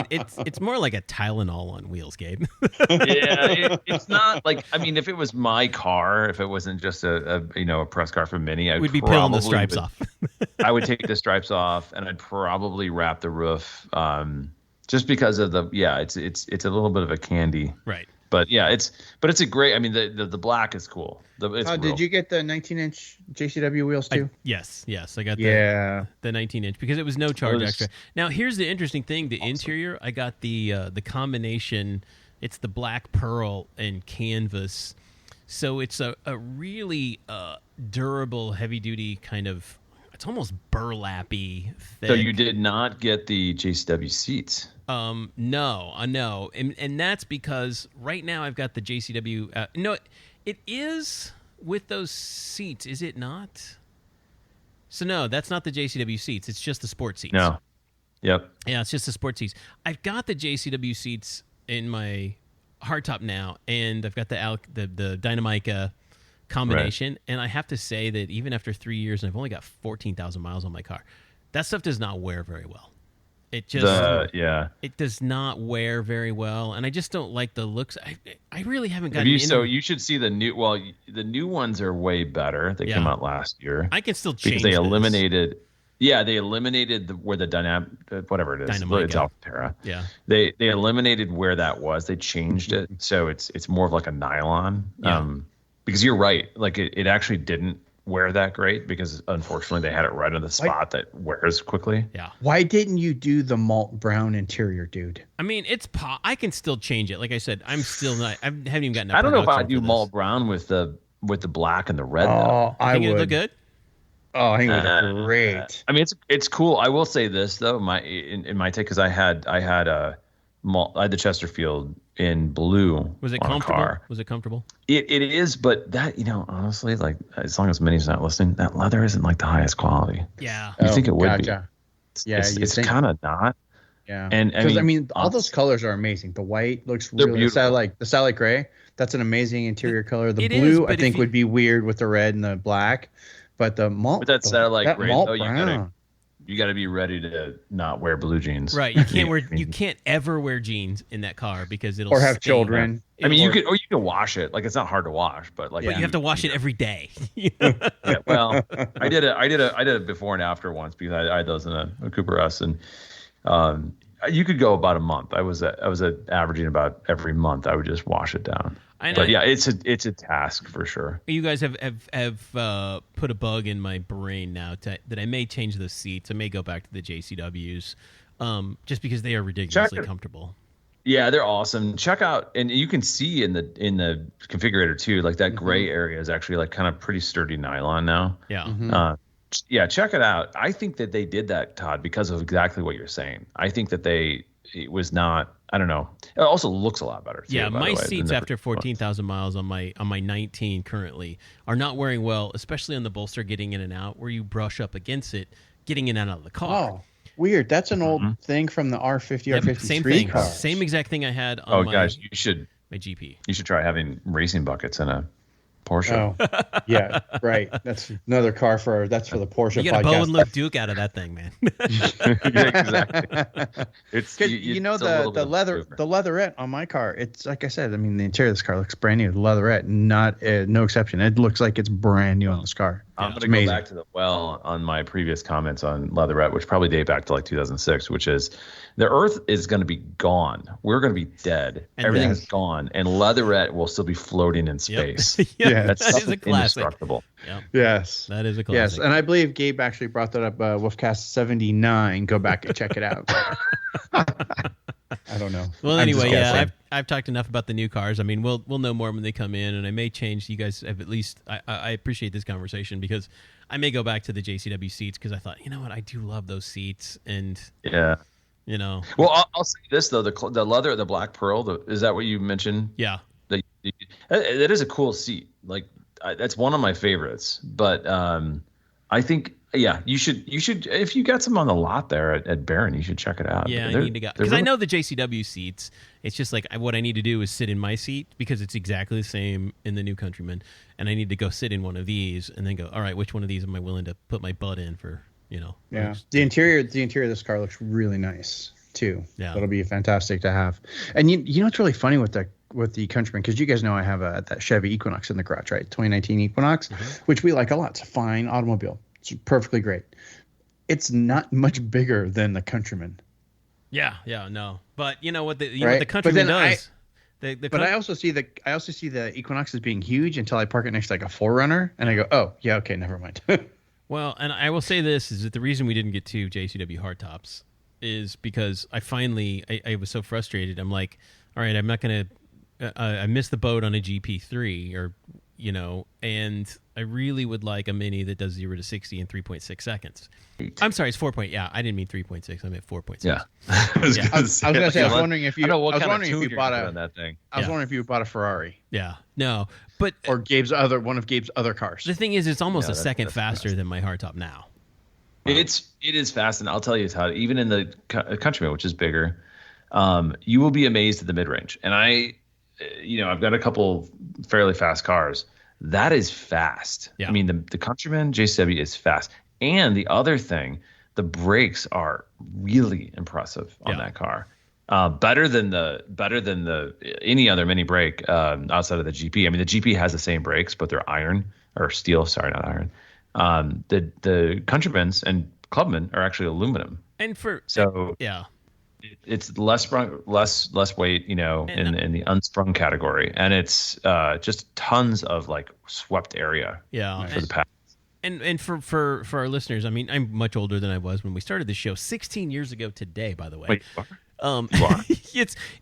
it's it's more like a Tylenol on wheels, Gabe. It's not like, I mean, if it was my car, if it wasn't just a press car from Mini, we'd be peeling the stripes off. I would take the stripes off, and I'd probably wrap the roof, just because of it's a little bit of a candy, right? But yeah, it's a great. I mean, the black is cool. Did you get the 19-inch JCW wheels too? Yes, I got the 19-inch because it was no charge extra. Now here's the interesting thing: the interior. I got the combination. It's the black pearl and canvas, so it's a really durable, heavy-duty kind of. It's almost burlappy. Thick. So you did not get the JCW seats. No, and that's because right now I've got the JCW. No, it is with those seats, is it not? So no, that's not the JCW seats. It's just the sport seats. No. Yep. Yeah, it's just the sport seats. I've got the JCW seats in my hardtop now, and I've got the Dynamica combination, and I have to say that even after 3 years, and I've only got 14,000 miles on my car, that stuff does not wear very well. It just it does not wear very well, and I just don't like the looks. I really haven't gotten into. So you should see the new. Well, the new ones are way better. They came out last year. I can still change because they eliminated. Yeah, they eliminated where the whatever it is. Dynamica. It's Altera. Yeah, they eliminated where that was. They changed it, so it's more of like a nylon. Yeah. Because you're right, like it actually didn't wear that great because unfortunately they had it right on the spot that wears quickly. Yeah. Why didn't you do the malt brown interior, dude? I mean, I can still change it. Like I said, I'm still not. I haven't even gotten. I don't know if I'd do malt brown with the black and the red. Oh, I think it look good. Oh, I think it would look great. I mean, it's cool. I will say this though, in my take, because I had I had the Chesterfield in blue. Was it on comfortable? A car. Was it comfortable? It is, but that, honestly, like, as long as Mini's not listening, that leather isn't like the highest quality. Yeah. You think it would be? Yeah, it's kind of not. Yeah, and I mean, all those colors are amazing. The white looks really the satellite gray. That's an amazing interior color. The blue, I think, would be weird with the red and the black, but the malt. But that satellite gray, though, brown. you got to be ready to not wear blue jeans. Right. You can't you can't ever wear jeans in that car because it'll or have children. I mean, you can wash it. Like, it's not hard to wash, but like, but you have to wash it every day. Yeah, well, I did a before and after once because I had those in a Cooper S, and you could go about a month. I was averaging about every month. I would just wash it down. But yeah, it's a task for sure. You guys have put a bug in my brain now that I may change the seats. I may go back to the JCWs, just because they are ridiculously comfortable. Yeah, they're awesome. Check out, and you can see in the configurator too, like that gray area is actually like kind of pretty sturdy nylon now. Yeah. Mm-hmm. Yeah, check it out. I think that they did that, Todd, because of exactly what you're saying. I think that it was not. I don't know. It also looks a lot better. Too, yeah, my seats after 14,000 miles on my 19 currently are not wearing well, especially on the bolster getting in and out, where you brush up against it, getting in and out of the car. Oh, weird. That's an old thing from the R50, R53 same thing. cars. Same exact thing I had on my GP. You should try having racing buckets in a Porsche. Oh, yeah, right. That's another car for the Porsche. You got a Bow and Luke Duke out of that thing, man. Yeah, exactly. It's the leatherette on my car. It's like I said. I mean, the interior of this car looks brand new. The leatherette, no exception. It looks like it's brand new on this car. I'm going to go back to on my previous comments on leatherette, which probably date back to like 2006, which is the Earth is going to be gone. We're going to be dead. Everything's gone, and leatherette will still be floating in space. That is a classic. Indestructible. Yep. Yes, that is a classic. Yes, and I believe Gabe actually brought that up. Woofcast 79. Go back and check it out. I don't know. Well, anyway, yeah, I've talked enough about the new cars. I mean, we'll know more when they come in, and I may change. You guys have at least. I appreciate this conversation because I may go back to the JCW seats because I thought, you know what, I do love those seats, and yeah. Well, I'll say this though: the leather, the black pearl. Is that what you mentioned? Yeah. That is a cool seat. Like that's one of my favorites. But I think you should if you got some on the lot there at Barron, you should check it out. Yeah, I need to go because I know the JCW seats. It's just like what I need to do is sit in my seat because it's exactly the same in the new Countryman, and I need to go sit in one of these and then go. All right, which one of these am I willing to put my butt in for? Yeah, the interior of this car looks really nice too. Yeah, it'll be fantastic to have. And you know what's really funny with the Countryman, because you guys know I have that Chevy Equinox in the garage, right? 2019 Equinox, which we like a lot. It's a fine automobile. It's perfectly great. It's not much bigger than the Countryman. Yeah, no. But you know what the Countryman does. But I also see the Equinox as being huge until I park it next to like a 4Runner, and I go, oh yeah, okay, never mind. Well, and I will say this, is that the reason we didn't get two JCW hardtops is because I was so frustrated. I'm like, all right, I'm not going to, I missed the boat on a GP3 and I really would like a Mini that does 0 to 60 in 3.6 seconds. I'm sorry, it's 4. I didn't mean 3.6. I meant 4.6. Yeah. I was going to say, I was wondering if you bought on that thing. I was wondering if you bought a Ferrari. Yeah. No. But or one of Gabe's other cars. The thing is, it's almost a second faster than my hardtop now. It is fast, and I'll tell you, Todd, even in the Countryman, which is bigger, you will be amazed at the mid-range. And I've got a couple fairly fast cars. That is fast. Yeah. I mean, the Countryman JCW is fast. And the other thing, the brakes are really impressive on that car. Better than any other mini brake outside of the GP. I mean, the GP has the same brakes, but they're iron or steel. Sorry, not iron. The Countrymans and Clubman are actually aluminum. And it's less weight, in the unsprung category, and it's just tons of like swept area. Yeah, for the past. And for our listeners, I mean, I'm much older than I was when we started the show 16 years ago today, by the way. Wait,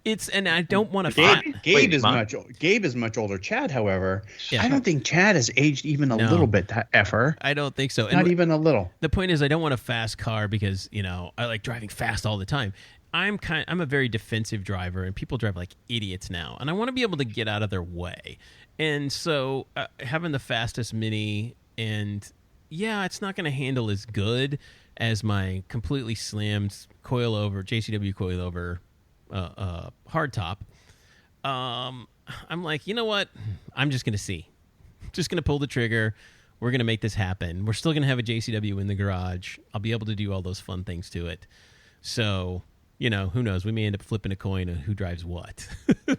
it's and I don't want to. Gabe is much older. Chad, however, I don't think Chad has aged even a little bit. Effer. I don't think so. Not even a little. The point is, I don't want a fast car because I like driving fast all the time. I'm a very defensive driver, and people drive like idiots now, and I want to be able to get out of their way. And so having the fastest Mini, and yeah, it's not going to handle as good as my completely slammed JCW coilover hardtop. I'm like, you know what? I'm just going to see. Just going to pull the trigger. We're going to make this happen. We're still going to have a JCW in the garage. I'll be able to do all those fun things to it. So, who knows? We may end up flipping a coin of who drives what.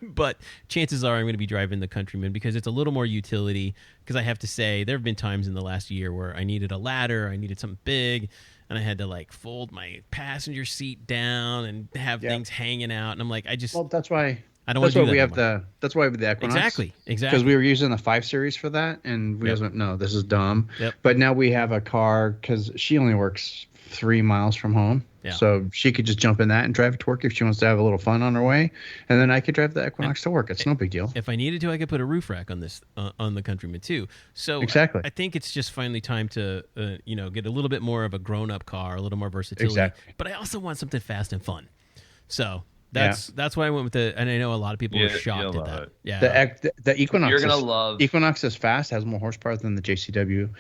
But chances are I'm going to be driving the Countryman because it's a little more utility. Because I have to say, there have been times in the last year where I needed a ladder, I needed something big, and I had to fold my passenger seat down and have things hanging out. And I'm like, well, that's why. I don't want to do that. That's why we have the Equinox. Exactly. Because we were using the 5 Series for that, and we went, no, this is dumb. Yep. But now we have a car because she only works 3 miles from home. Yeah. So she could just jump in that and drive it to work if she wants to have a little fun on her way. And then I could drive the Equinox to work. It's no big deal. If I needed to, I could put a roof rack on this on the Countryman too. So exactly. I think it's just finally time to get a little bit more of a grown-up car, a little more versatility. Exactly. But I also want something fast and fun. So that's why I went with and I know a lot of people were shocked at that. It. Yeah. The Equinox. You're gonna love Equinox is fast, has more horsepower than the JCW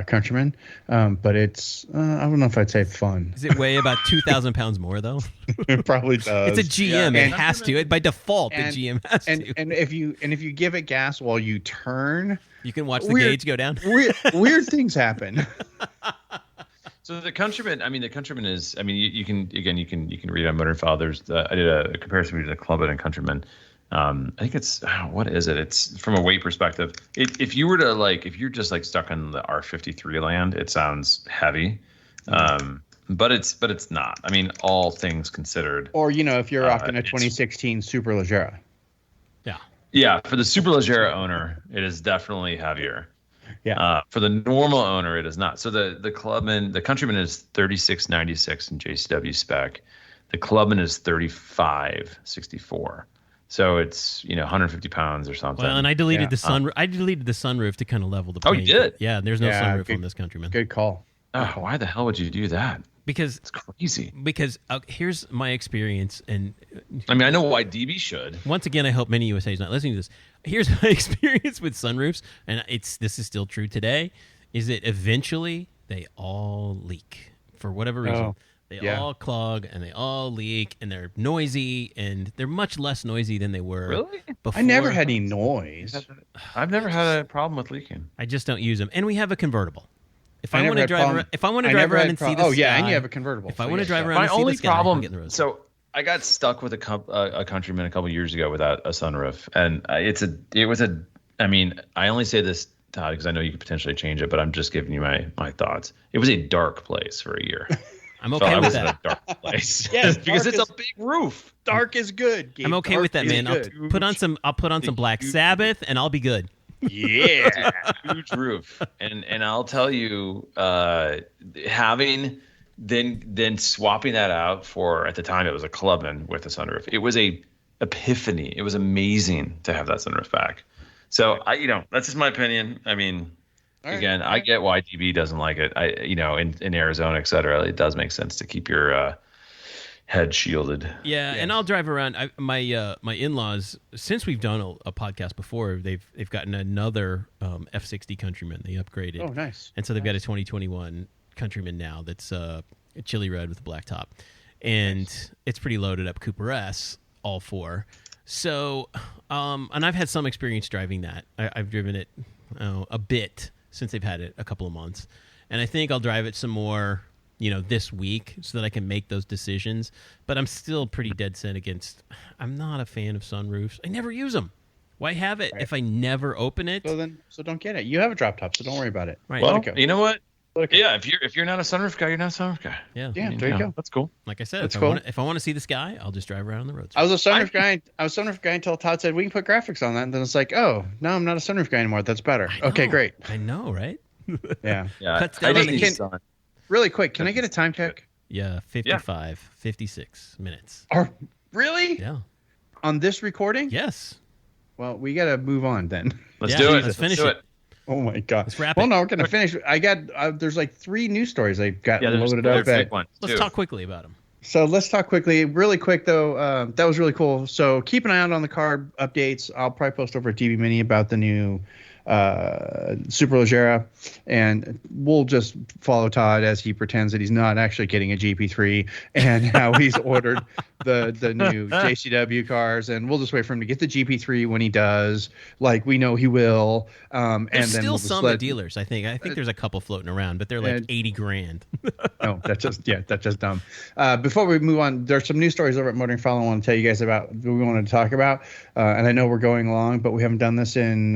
Countryman, but it's I don't know if I'd say fun. Does it weigh about 2,000 pounds more though? It probably does. It's a GM. It has to. By default, the GM has to. And if you give it gas while you turn, you can watch the gauge go down. Weird things happen. So the Countryman is, you can read on Motor File. I did a comparison between the Clubman and Countryman. I think it's, what is it? It's from a weight perspective. If you're just stuck in the R53 land, it sounds heavy. But it's not. I mean, all things considered. Or, if you're rocking a 2016 Superleggera. Yeah. Yeah. For the Superleggera owner, it is definitely heavier. Yeah. For the normal owner, it is not. So the Clubman, the Countryman is 3696 in JCW spec. The Clubman is 3564. So it's 150 pounds or something. Well, and I deleted the I deleted the sunroof to kind of level the paint. Oh, you did? Yeah. There's no sunroof on this Countryman. Good call. Oh, why the hell would you do that? Because it's crazy. Because here's my experience, and I know why DB should. Once again, I hope many USA's not listening to this. Here's my experience with sunroofs, and this is still true today. Is that eventually they all leak for whatever reason. They all clog and they all leak, and they're noisy, and they're much less noisy than they were before. I never had any noise. I've never had a problem with leaking. I just don't use them, and we have a convertible. If I want to drive around and see the sky, and you have a my only problem. So I got stuck with a Countryman a couple years ago without a sunroof, and I only say this, Todd, because I know you could potentially change it, but I'm just giving you my thoughts. It was a dark place for a year. I'm okay with that. I was in a dark place. Yes, because it's a big roof. Dark is good, Gabe. I'm okay with that, man. I'll put on some Black Sabbath, and I'll be good. Yeah, huge roof, and I'll tell you, having then swapping that out for, at the time it was a Clubman with a sunroof. It was a epiphany. It was amazing to have that sunroof back. So that's just my opinion. I mean, I get why DB doesn't like it. In Arizona, et cetera, it does make sense to keep your head shielded. Yeah, and I'll drive around. My in-laws, since we've done a podcast before, they've gotten another F60 Countryman. They upgraded. Oh, nice. And so they've got a 2021 Countryman now that's a chili red with a black top, and it's pretty loaded up Cooper S, all 4. So, and I've had some experience driving that. I've driven it a bit since they've had it a couple of months, and I think I'll drive it some more this week so that I can make those decisions. But I'm still pretty dead set against. I'm not a fan of sunroofs. I never use them. Why have it if I never open it? So don't get it. You have a drop top, so don't worry about it. Right. Well, you know what? Yeah, if you're not a sunroof guy, you're not a sunroof guy. Yeah. There you go. That's cool. Like I said, if I want to see the sky, I'll just drive around on the roads. I was a sunroof guy. I was a sunroof guy until Todd said we can put graphics on that, and then it's like, oh, no, I'm not a sunroof guy anymore. That's better. Okay, great. I know, right? Yeah. Cuts down on the really quick, can I get a time check? Yeah, 56 minutes. Really? Yeah. On this recording? Yes. Well, we got to move on then. Let's do it. Let's finish it. Oh my God. Let's wrap it. Well, no, we're going to finish. I got, there's 3 news stories I got loaded up. Let's talk quickly about them. So let's talk really quick though. That was really cool. So keep an eye out on the car updates. I'll probably post over at DB Mini about the new Superleggera, and we'll just follow Todd as he pretends that he's not actually getting a GP3 and how he's ordered the new JCW cars, and we'll just wait for him to get the GP3 when he does, like we know he will. There's and still then we'll some at dealers. I think there's a couple floating around, but they're like $80,000. No, that's just dumb. Before we move on, there's some news stories over at Motoring File I want to tell you guys about that we wanted to talk about, and I know we're going along, but we haven't done this in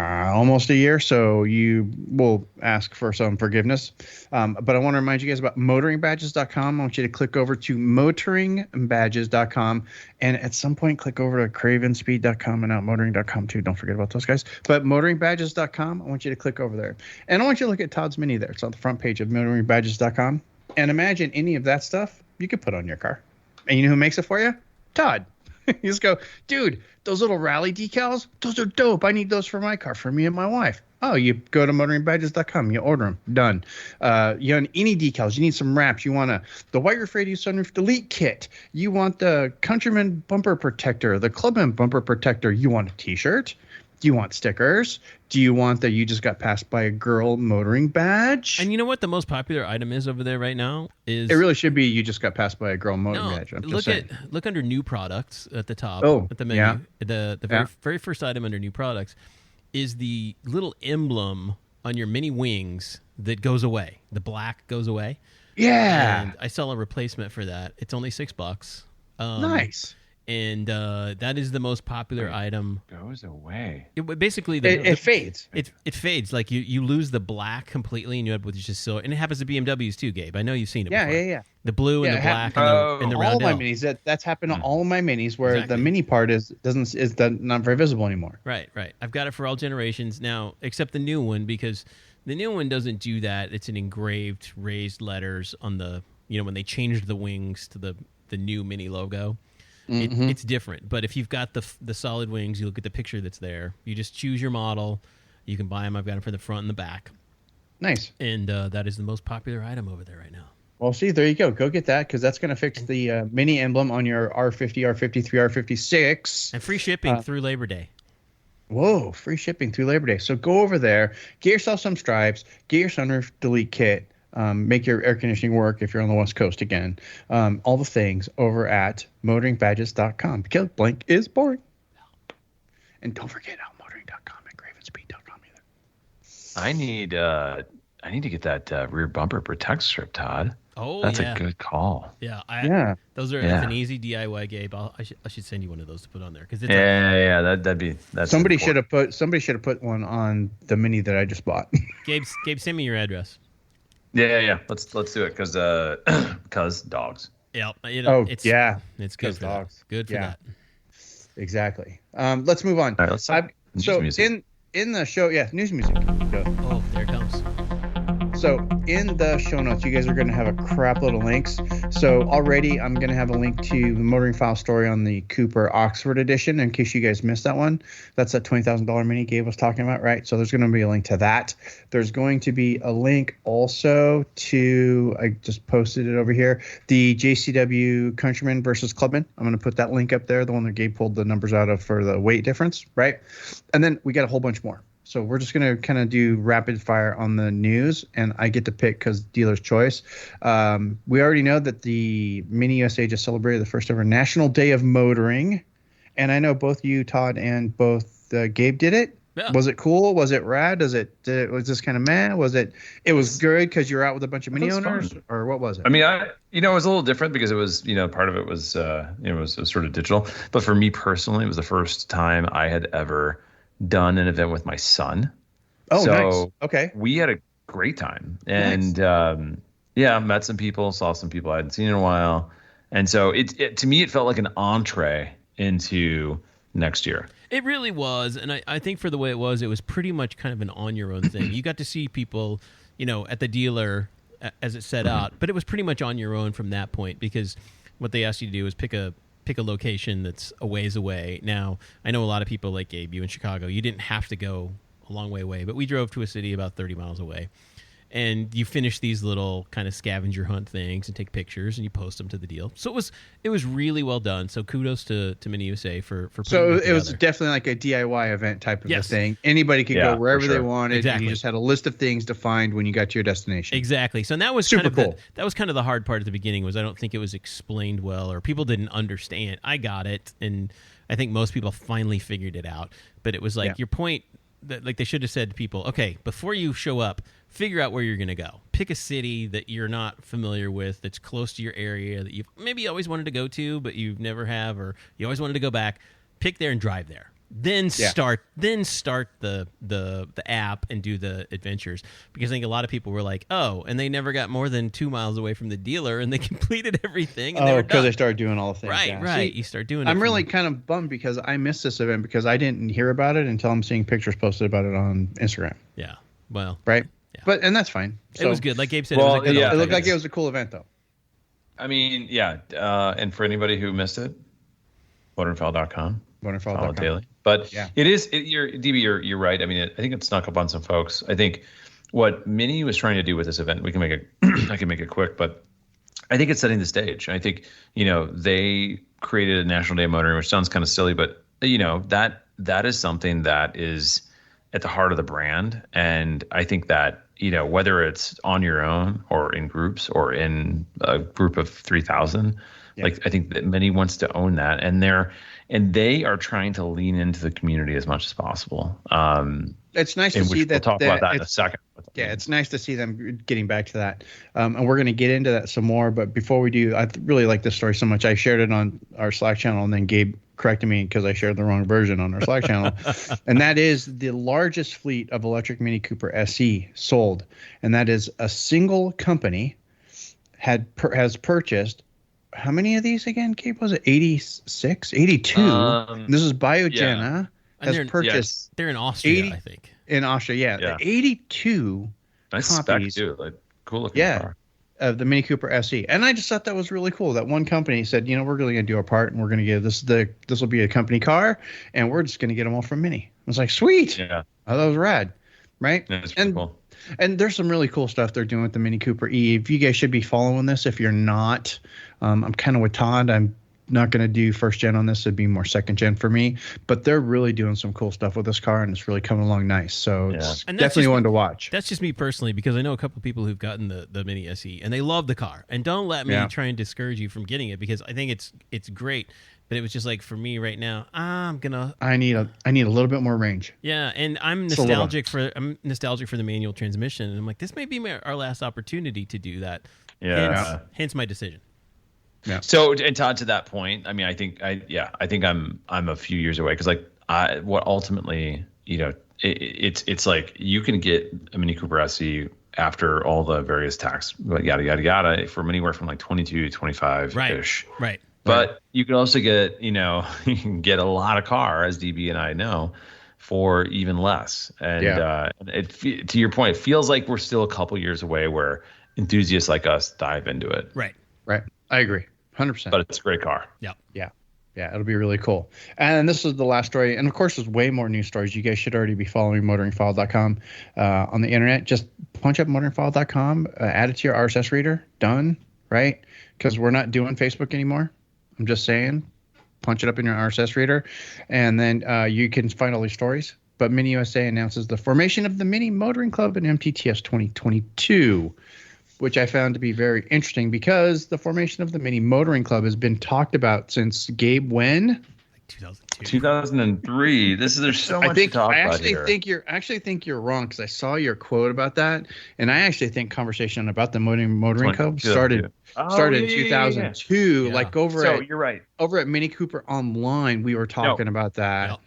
almost a year, so you will ask for some forgiveness. But I want to remind you guys about motoringbadges.com. I want you to click over to motoringbadges.com, and at some point click over to cravenspeed.com and outmotoring.com too. Don't forget about those guys. But motoringbadges.com, I want you to click over there, and I want you to look at Todd's Mini there. It's on the front page of motoringbadges.com, and imagine any of that stuff you could put on your car. And you know who makes it for you? Todd. You just go, dude, those little rally decals, those are dope. I need those for my car, for me and my wife. Oh, you go to motoringbadges.com, you order them, done. You want any decals, you need some wraps, you want the white refractive sunroof delete kit, you want the Countryman bumper protector, the Clubman bumper protector, you want a t-shirt, do you want stickers? Do you want that you just got passed by a girl motoring badge? And you know what the most popular item is over there right now is... It really should be you just got passed by a girl motoring badge. Look under new products at the top. Oh, at the menu. Yeah. The very first item under new products is the little emblem on your Mini wings that goes away. The black goes away. Yeah. And I sell a replacement for that. It's only $6. Nice. And that is the most popular item. Goes away. It fades. It fades. Like you lose the black completely, and you end up with just silver. And it happens to BMWs too, Gabe. I know you've seen it. Yeah, before. yeah. The blue and the black and the all roundel. my minis. That's happened to all my minis, where the mini part is not very visible anymore. Right. I've got it for all generations now, except the new one, because the new one doesn't do that. It's an engraved raised letters on the when they changed the wings to the new Mini logo. Mm-hmm. It's different, but if you've got the solid wings, you look at the picture that's there. You just choose your model. You can buy them. I've got them for the front and the back. Nice. And that is the most popular item over there right now. Well, see, there you go. Go get that, because that's going to fix the Mini emblem on your R50, R53, R56. And free shipping through Labor Day. Whoa, free shipping through Labor Day. So go over there, get yourself some stripes, get your sunroof delete kit. Make your air conditioning work if you're on the West Coast again. All the things over at motoringbadges.com, because blank is boring. And don't forget outmotoring.com and cravenspeed.com either. I need to get that rear bumper protect strip, Todd. Oh, that's a good call. Yeah, Those are that's an easy DIY, Gabe. I should send you one of those to put on there, because that's somebody should have put one on the Mini that I just bought. Gabe, send me your address. Yeah. Let's do it, because dogs. Yeah. It's good for dogs. That. Good for that. Exactly. Let's move on. All right, let's talk news music. In the show, news music. Oh, there it comes. So in the show notes, you guys are going to have a crap load of links. So already I'm going to have a link to the Motoring File story on the Cooper Oxford edition, in case you guys missed that one. That's that $20,000 Mini Gabe was talking about, right? So there's going to be a link to that. There's going to be a link also to, I just posted it over here, the JCW Countryman versus Clubman. I'm going to put that link up there, the one that Gabe pulled the numbers out of for the weight difference, right? And then we got a whole bunch more. So we're just going to kind of do rapid fire on the news, and I get to pick because dealer's choice. We already know that the Mini USA just celebrated the first ever National Day of Motoring, and I know both you, Todd, and both Gabe did it. Yeah. Was it cool? Was it rad? Was this kind of meh? It was good because you're out with a bunch of Mini owners, fun. Or what was it? I mean, it was a little different because it was, part of it was, it was sort of digital. But for me personally, it was the first time I had ever done an event with my son. Oh, nice. Okay. We had a great time, and met some people, saw some people I hadn't seen in a while, and so it to me it felt like an entree into next year. It really was, and I think for the way it was pretty much kind of an on your own thing. You got to see people, at the dealer as it set out, but it was pretty much on your own from that point, because what they asked you to do is pick a location that's a ways away. Now, I know a lot of people like Gabe, you in Chicago, you didn't have to go a long way away, but we drove to a city about 30 miles away. and you finish these little kind of scavenger hunt things and take pictures and you post them to the deal. So it was really well done. So kudos to Mini USA for putting so it was definitely like a DIY event type of a thing. Anybody could go wherever they wanted. Exactly. And you just had a list of things to find when you got to your destination. Exactly. So that was super kind of cool. That was kind of the hard part at the beginning. Was I don't think it was explained well, or people didn't understand. I got it, and I think most people finally figured it out. But it was like your point that like they should have said to people, okay, before you show up, figure out where you're going to go. Pick a city that you're not familiar with, that's close to your area, that you've maybe always wanted to go to, but you've never have, or you always wanted to go back. Pick there and drive there. Then start the app and do the adventures, because I think a lot of people were like, oh, and they never got more than 2 miles away from the dealer, and they completed everything. And because they started doing all the things. Right. See, you start doing it. I'm really kind of bummed because I missed this event because I didn't hear about it until I'm seeing pictures posted about it on Instagram. Yeah. Well. Right. Yeah. And that's fine. So, it was good. Like Gabe said, it looked like it was a cool event, though. I mean, and for anybody who missed it, motoringfile.com. Motoringfile.com. Daily. But you're right. I mean, I think it snuck up on some folks. I think what Mini was trying to do with this event, I can make it quick, but I think it's setting the stage. I think, they created a National Day of Motoring, which sounds kind of silly, but that is something that is at the heart of the brand. And I think that, whether it's on your own or in groups or in a group of 3,000, I think that Mini wants to own that, and they are trying to lean into the community as much as possible. It's nice to see that. We'll talk about that in a second. Yeah, it's nice to see them getting back to that. And we're going to get into that some more. But before we do, I really like this story so much. I shared it on our Slack channel, and then Gabe corrected me because I shared the wrong version on our Slack channel. And that is the largest fleet of electric Mini Cooper SE sold. And that is a single company has purchased. How many of these again, Gabe? Was it 86? 82? This is Biogena has purchased. They're in Austria, I think. In Austria, yeah. 82 nice copies. Spec too, like cool looking car. Of the Mini Cooper SE. And I just thought that was really cool. That one company said, we're really going to do our part, and we're going to give this will be a company car, and we're just going to get them all from Mini. I was like, sweet. Yeah. Oh, that was rad. Right? That's pretty cool. And there's some really cool stuff they're doing with the Mini Cooper E. If you guys should be following this, if you're not, I'm kind of with Todd. I'm not going to do first gen on this. It'd be more second gen for me. But they're really doing some cool stuff with this car, and it's really coming along nice. So it's definitely one to watch. That's just me personally, because I know a couple of people who've gotten the Mini SE, and they love the car. And don't let me try and discourage you from getting it, because I think it's great. But it was just like, for me right now, I need a little bit more range. Yeah, and I'm nostalgic for the manual transmission, and I'm like, this may be our last opportunity to do that. Yeah. Hence my decision. Yeah. So, and Todd, to that point, I mean, I think I'm a few years away, because what ultimately, it's like you can get a Mini Cooper SE after all the various tax yada yada yada from anywhere from like 22 to 25 ish. Right. But you can also get, you can get a lot of car, as DB and I know, for even less. And to your point, it feels like we're still a couple years away where enthusiasts like us dive into it. Right. I agree. 100%. But it's a great car. Yeah, it'll be really cool. And this is the last story. And of course, there's way more news stories. You guys should already be following motoringfile.com on the internet. Just punch up motoringfile.com, add it to your RSS reader. Done. Right? Because we're not doing Facebook anymore. I'm just saying, punch it up in your RSS reader, and then you can find all these stories. But Mini USA announces the formation of the Mini Motoring Club in MTTS 2022, which I found to be very interesting, because the formation of the Mini Motoring Club has been talked about since Gabe when? 2003. There's so much to talk about here. I actually think you're wrong, because I saw your quote about that, and I actually think conversation about the Motoring Club started in 2002. Yeah. Like you're right. Over at Mini Cooper Online, we were talking about that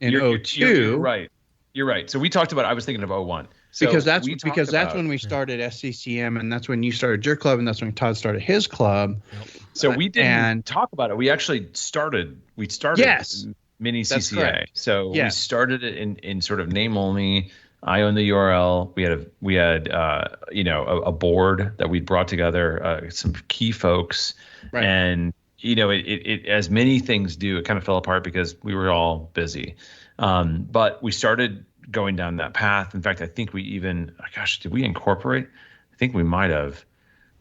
in 2002. You're right. You're right. So we talked about. I was thinking of 2001. So because that's when we started SCCM, and that's when you started your club, and that's when Todd started his club. So we didn't talk about it. We actually started. Mini CCA. So we started it in sort of name only. I own the URL. We had a board that we'd brought together, some key folks, and it as many things do, it kind of fell apart because we were all busy. But we started going down that path. In fact, I think we even, did we incorporate? I think we might have.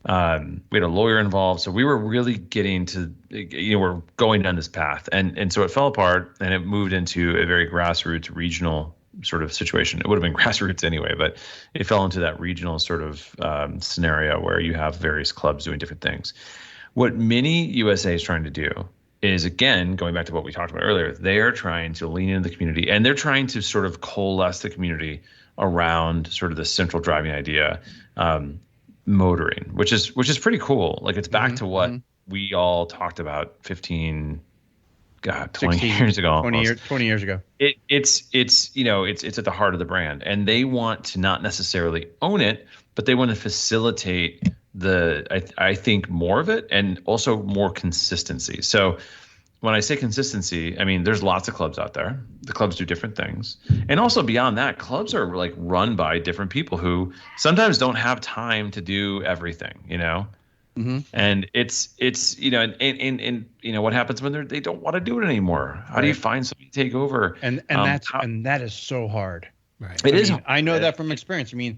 We had a lawyer involved, so we were really getting to, we're going down this path, and so it fell apart, and it moved into a very grassroots, regional sort of situation. It would have been grassroots anyway, but it fell into that regional sort of scenario where you have various clubs doing different things. What Mini USA is trying to do is, again, going back to what we talked about earlier, they are trying to lean into the community, and they're trying to sort of coalesce the community around sort of the central driving idea, motoring, which is pretty cool. Like, it's back to what we all talked about 20 years ago. 20 years ago. It's at the heart of the brand, and they want to not necessarily own it, but they want to facilitate I think more of it, and also more consistency. So when I say consistency, I mean, there's lots of clubs out there. The clubs do different things. And also beyond that, clubs are like run by different people who sometimes don't have time to do everything, And it's what happens when they don't want to do it anymore? How do you find somebody to take over? And that is so hard. Right. It is. I know that from experience. I mean,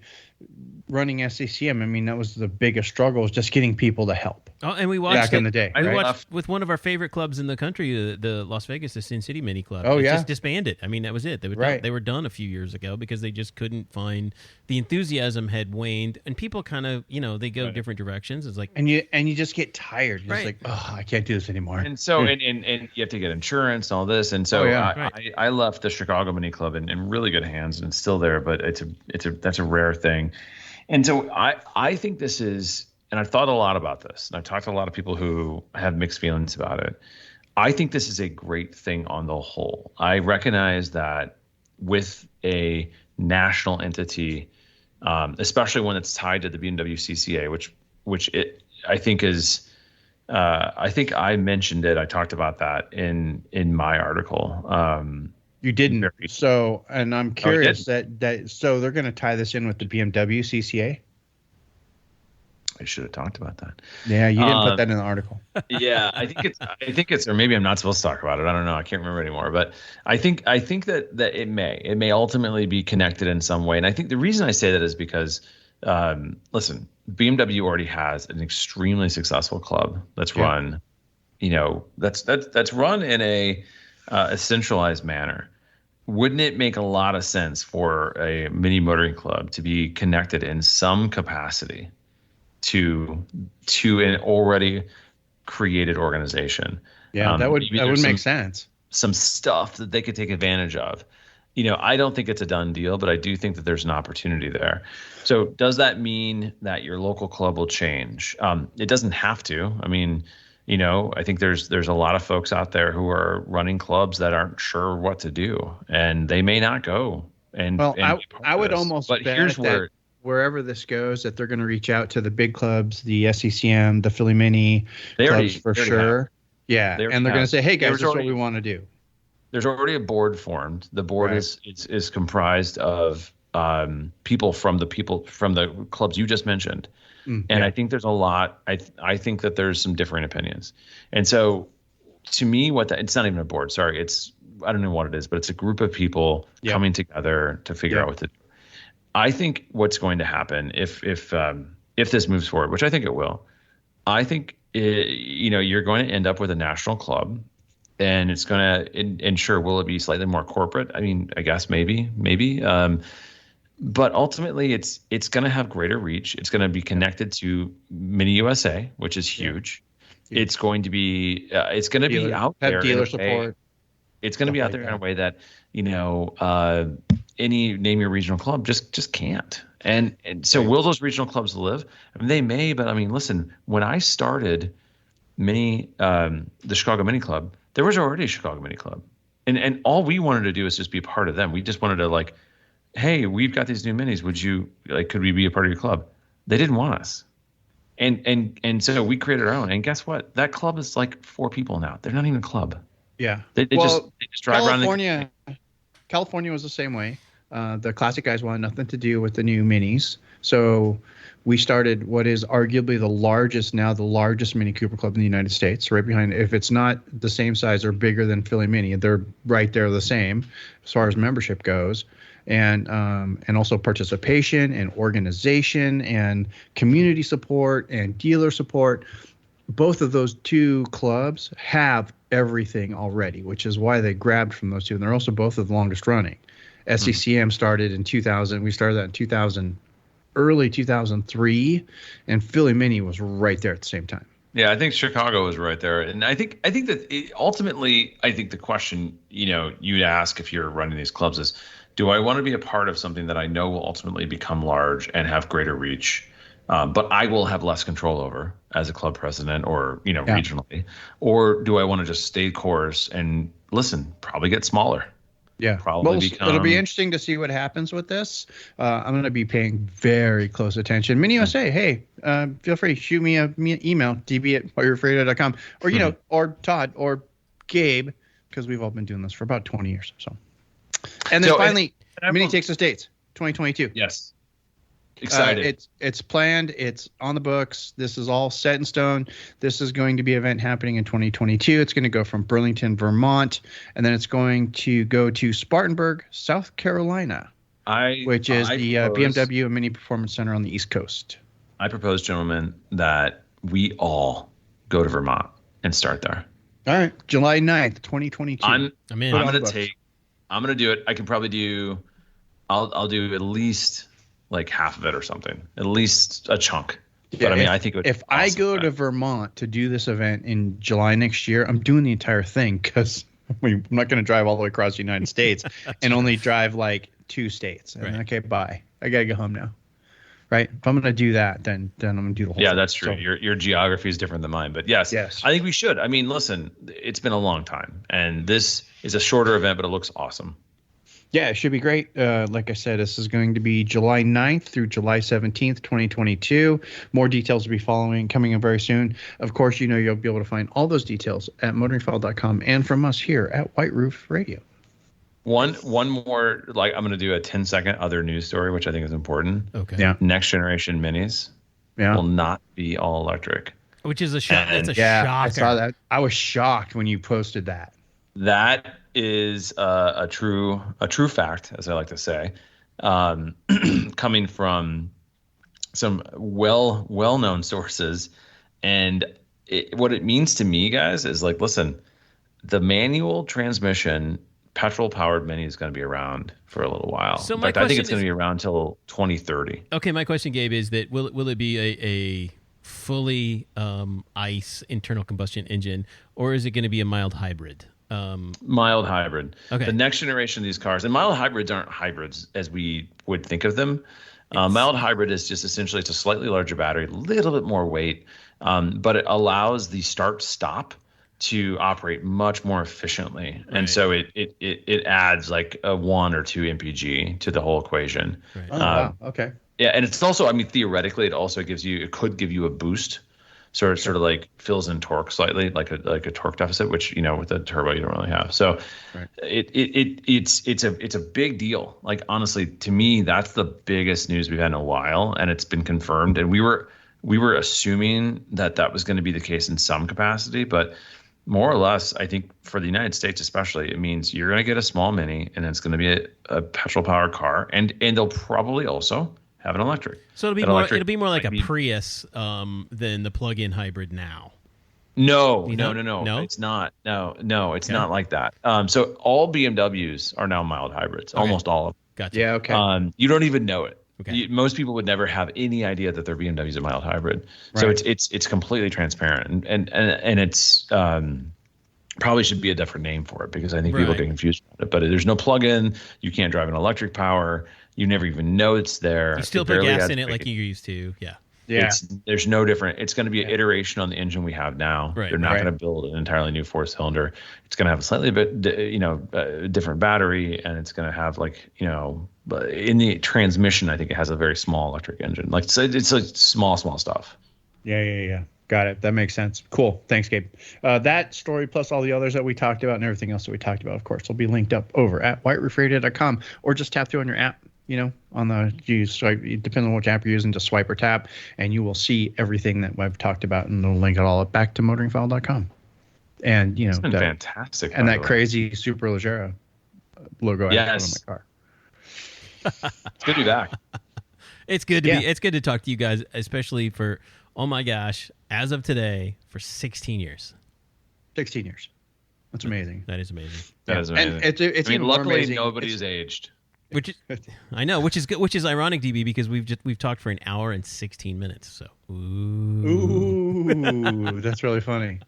running SCCM, I mean, that was the biggest struggle, was just getting people to help. Oh, and we watched back in the day. I watched with one of our favorite clubs in the country, the Las Vegas, the Sin City Mini Club. Oh, just disbanded. I mean, that was it. They were done a few years ago because they just couldn't find, the enthusiasm had waned, and people kind of, they go different directions. It's like, and you just get tired. You're just like, oh, I can't do this anymore. And so and you have to get insurance and all this. And so I left the Chicago Mini Club in really good hands, and it's still there, but that's a rare thing. And so I think this is, and I've thought a lot about this, and I've talked to a lot of people who have mixed feelings about it. I think this is a great thing on the whole. I recognize that with a national entity, especially when it's tied to the BMW CCA, which I think is, I think I mentioned it. I talked about that in my article. You didn't. So, and I'm curious so they're going to tie this in with the BMW CCA. I should have talked about that. Yeah, you didn't put that in the article. Yeah, I think it's, or maybe I'm not supposed to talk about it. I don't know. I can't remember anymore. But I think that it may ultimately be connected in some way. And I think the reason I say that is because, listen, BMW already has an extremely successful club that's run, that's run in a centralized manner. Wouldn't it make a lot of sense for a mini motoring club to be connected in some capacity to an already created organization? Yeah, that would make sense. Some stuff that they could take advantage of. I don't think it's a done deal, but I do think that there's an opportunity there. So does that mean that your local club will change? It doesn't have to. I mean, I think there's a lot of folks out there who are running clubs that aren't sure what to do, and they may not go. I would almost bet that wherever this goes, that they're going to reach out to the big clubs, the SCCM, the Philly Mini clubs for sure. Yeah, and they're going to say, "Hey guys, this is what we want to do." There's already a board formed. The board is comprised of people from the clubs you just mentioned. And I think there's a lot. I think that there's some differing opinions. And so, to me, it's not even a board. Sorry, I don't know what it is, but it's a group of people coming together to figure out what to do. I think what's going to happen if this moves forward, which I think it will, I think you're going to end up with a national club, and it's going to ensure, will it be slightly more corporate? I mean, I guess maybe. But ultimately, it's going to have greater reach. It's going to be connected to Mini USA, which is huge. Yeah. It's going to be out there. Have dealer support. It's going to be out there in a way that any name your regional club just can't. And so will those regional clubs live? I mean, they may, but I mean, listen. When I started the Chicago Mini Club, there was already a Chicago Mini Club, and all we wanted to do is just be part of them. We just wanted to hey, we've got these new minis. Would you could we be a part of your club? They didn't want us. And so we created our own. And guess what? That club is 4 people now. They're not even a club. Yeah. They just drive around. California was the same way. The classic guys wanted nothing to do with the new minis. So we started what is arguably the largest Mini Cooper club in the United States, right behind. If it's not the same size or bigger than Philly Mini, they're right there the same as far as membership goes. and also participation and organization and community support and dealer support. Both of those two clubs have everything already, which is why they grabbed from those two. And they're also both of the longest running. SCCM started in 2000. We started that in 2000, early 2003, and Philly Mini was right there at the same time. Yeah, I think Chicago was right there, and I think that ultimately, I think the question you'd ask if you're running these clubs is, do I want to be a part of something that I know will ultimately become large and have greater reach, but I will have less control over as a club president or regionally, or do I want to just stay course and listen, probably get smaller? Yeah, probably. It'll be interesting to see what happens with this. I'm going to be paying very close attention. Mini USA, hey, feel free to shoot me an email, db@whyou'refraid.com, or or Todd or Gabe, because we've all been doing this for about 20 years. So, and then finally, Mini takes the States, 2022. Yes. Excited. It's planned. It's on the books. This is all set in stone. This is going to be an event happening in 2022. It's going to go from Burlington, Vermont, and then it's going to go to Spartanburg, South Carolina, which is the BMW Mini Performance Center on the East Coast. I propose, gentlemen, that we all go to Vermont and start there. All right, July 9th, 2022. I'm going to do it. I can probably do. I'll do at least like half of it or something, at least a chunk. Yeah, but I think it would if I go to Vermont to do this event in July next year, I'm doing the entire thing, because I'm not going to drive all the way across the United States and only drive like 2 states. And okay, bye. I got to go home now. Right? If I'm going to do that, then I'm going to do the whole thing. That's true. So, your geography is different than mine, but yes, I think we should. I mean, listen, it's been a long time, and this is a shorter event, but it looks awesome. Yeah, it should be great. Like I said, this is going to be July 9th through July 17th, 2022. More details will be coming in very soon. Of course, you'll be able to find all those details at motoringfile.com and from us here at White Roof Radio. One more, I'm going to do a 10-second other news story, which I think is important. Okay. Yeah. Next generation minis will not be all electric. Which is a shock. That's a shocker. I saw that. I was shocked when you posted that. That is a true fact, as I like to say, coming from some well-known sources. And what it means to me, guys, is listen, the manual transmission petrol-powered Mini is going to be around for a little while. So in fact, I think it's going to be around until 2030. Okay, my question, Gabe, is that will it be a fully ICE internal combustion engine, or is it going to be a mild hybrid? Mild hybrid. Okay. The next generation of these cars, and mild hybrids aren't hybrids as we would think of them. Mild hybrid is just essentially, it's a slightly larger battery, a little bit more weight, but it allows the start-stop to operate much more efficiently. Right. And so it adds like a 1 or 2 mpg to the whole equation. Right. Wow. Okay. Yeah, and it's also, theoretically, it could give you a boost. Sort of like fills in torque slightly, like a torque deficit, which with a turbo you don't really have. So right. it's a big deal. Like, honestly, to me, that's the biggest news we've had in a while, and it's been confirmed. And we were assuming that was going to be the case in some capacity, but more or less, I think for the United States especially, it means you're going to get a small Mini, and it's going to be a petrol powered car, and they'll probably also have an electric. So it'll be more like a Prius than the plug-in hybrid now. No. It's not. No, it's not like that. So all BMWs are now mild hybrids, almost all of them. Gotcha. Yeah, okay. You don't even know it. Okay. Most people would never have any idea that their BMW is a mild hybrid. Right. So it's completely transparent, and it's probably should be a different name for it, because I think people get confused about it. But there's no plug-in. You can't drive an electric power. You never even know it's there. You still put gas in it like you used to. Yeah. There's no different. It's going to be an iteration on the engine we have now. Right. They're not going to build an entirely new 4-cylinder. It's going to have a slightly different battery, and it's going to have in the transmission, I think it has a very small electric engine. It's like small stuff. Yeah. Got it. That makes sense. Cool. Thanks, Gabe. That story plus all the others that we talked about and everything else that we talked about, of course, will be linked up over at whiteroofradio.com, or just tap through on your app. On the swipe, depending on which app you're using, just swipe or tap, and you will see everything that I've talked about, and it'll link it all back to motoringfile.com. And it's been fantastic. And that crazy Superleggera logo I put on my car. It's good to be back. It's good to talk to you guys, especially for, oh my gosh, as of today, for 16 years. 16 years. That's amazing. That is amazing. That is amazing. And it's luckily nobody's aged. Which is, I know, which is good, which is ironic, DB, because we've talked for an hour and 16 minutes. So, ooh, that's really funny.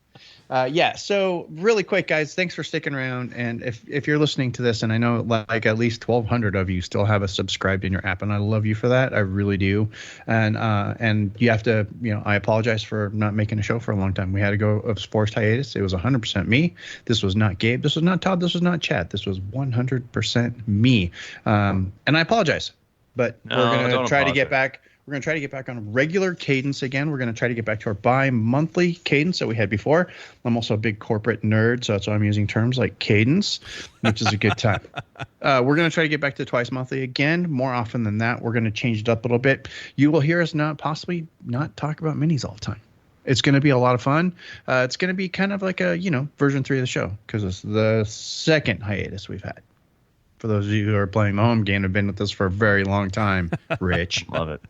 So really quick, guys, thanks for sticking around. And if you're listening to this, and I know like at least 1,200 of you still have us subscribed in your app, and I love you for that. I really do. And you have to, I apologize for not making a show for a long time. We had to go of sports hiatus. It was 100% me. This was not Gabe. This was not Todd. This was not Chad. This was 100% me. And I apologize, but we're going to try to get back. We're going to try to get back on a regular cadence again. We're going to try to get back to our bi-monthly cadence that we had before. I'm also a big corporate nerd, so that's why I'm using terms like cadence, which is a good time. We're going to try to get back to twice monthly again. More often than that, we're going to change it up a little bit. You will hear us possibly not talk about minis all the time. It's going to be a lot of fun. It's going to be kind of like a, version 3 of the show, because it's the second hiatus we've had. For those of you who are playing the home game, have been with us for a very long time. Rich. Love it.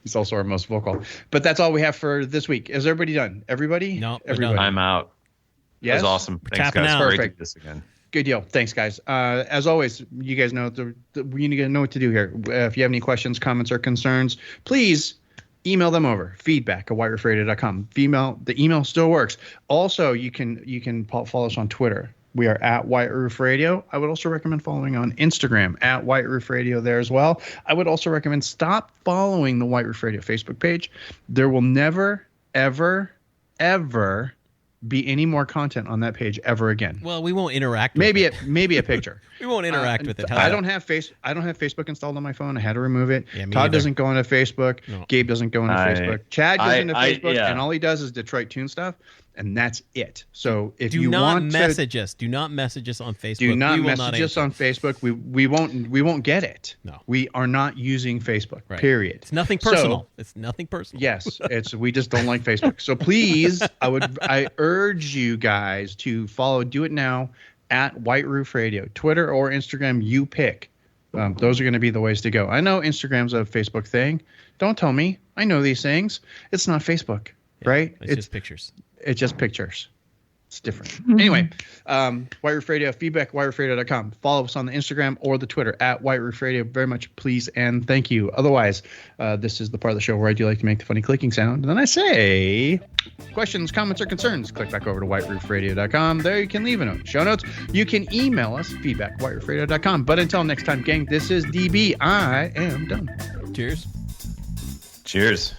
He's also our most vocal. But that's all we have for this week. Is everybody done? Everybody? No, everybody. I'm out. Yes? That was awesome. Thanks, Tapping guys. out. Great Perfect. to do this again. Good deal. Thanks, guys. As always, you guys know you need to know what to do here. If you have any questions, comments, or concerns, please email them over. feedback@whiteroofradio.com. The email still works. Also, you can follow us on Twitter. We are at White Roof Radio. I would also recommend following on Instagram at White Roof Radio there as well. I would also recommend stop following the White Roof Radio Facebook page. There will never, ever, ever be any more content on that page ever again. Well, we won't interact. Maybe a picture. We won't interact with it. I don't have Facebook installed on my phone. I had to remove it. Yeah, Todd doesn't go into Facebook. No. Gabe doesn't go into Facebook. Chad goes into Facebook, yeah. and all he does is Detroit Tune stuff. And that's it. So if do you not want message us, do not message us on Facebook. Do not message us on Facebook. We won't get it. No, we are not using Facebook. Right. Period. It's nothing personal. It's nothing personal. Yes, we just don't like Facebook. So please, I urge you guys to follow. Do it now at White Roof Radio, Twitter or Instagram. You pick. Those are going to be the ways to go. I know Instagram's a Facebook thing. Don't tell me. I know these things. It's not Facebook, right? It's just pictures. It's just pictures. It's different. Anyway, White Roof Radio, feedback, whiteroofradio.com. Follow us on the Instagram or the Twitter at White Roof Radio. Very much please and thank you. Otherwise, this is the part of the show where I do like to make the funny clicking sound. And then I say, questions, comments, or concerns, click back over to whiteroofradio.com. There you can leave a note. Show notes. You can email us, feedback, whiteroofradio.com. But until next time, gang, this is DB. I am done. Cheers. Cheers.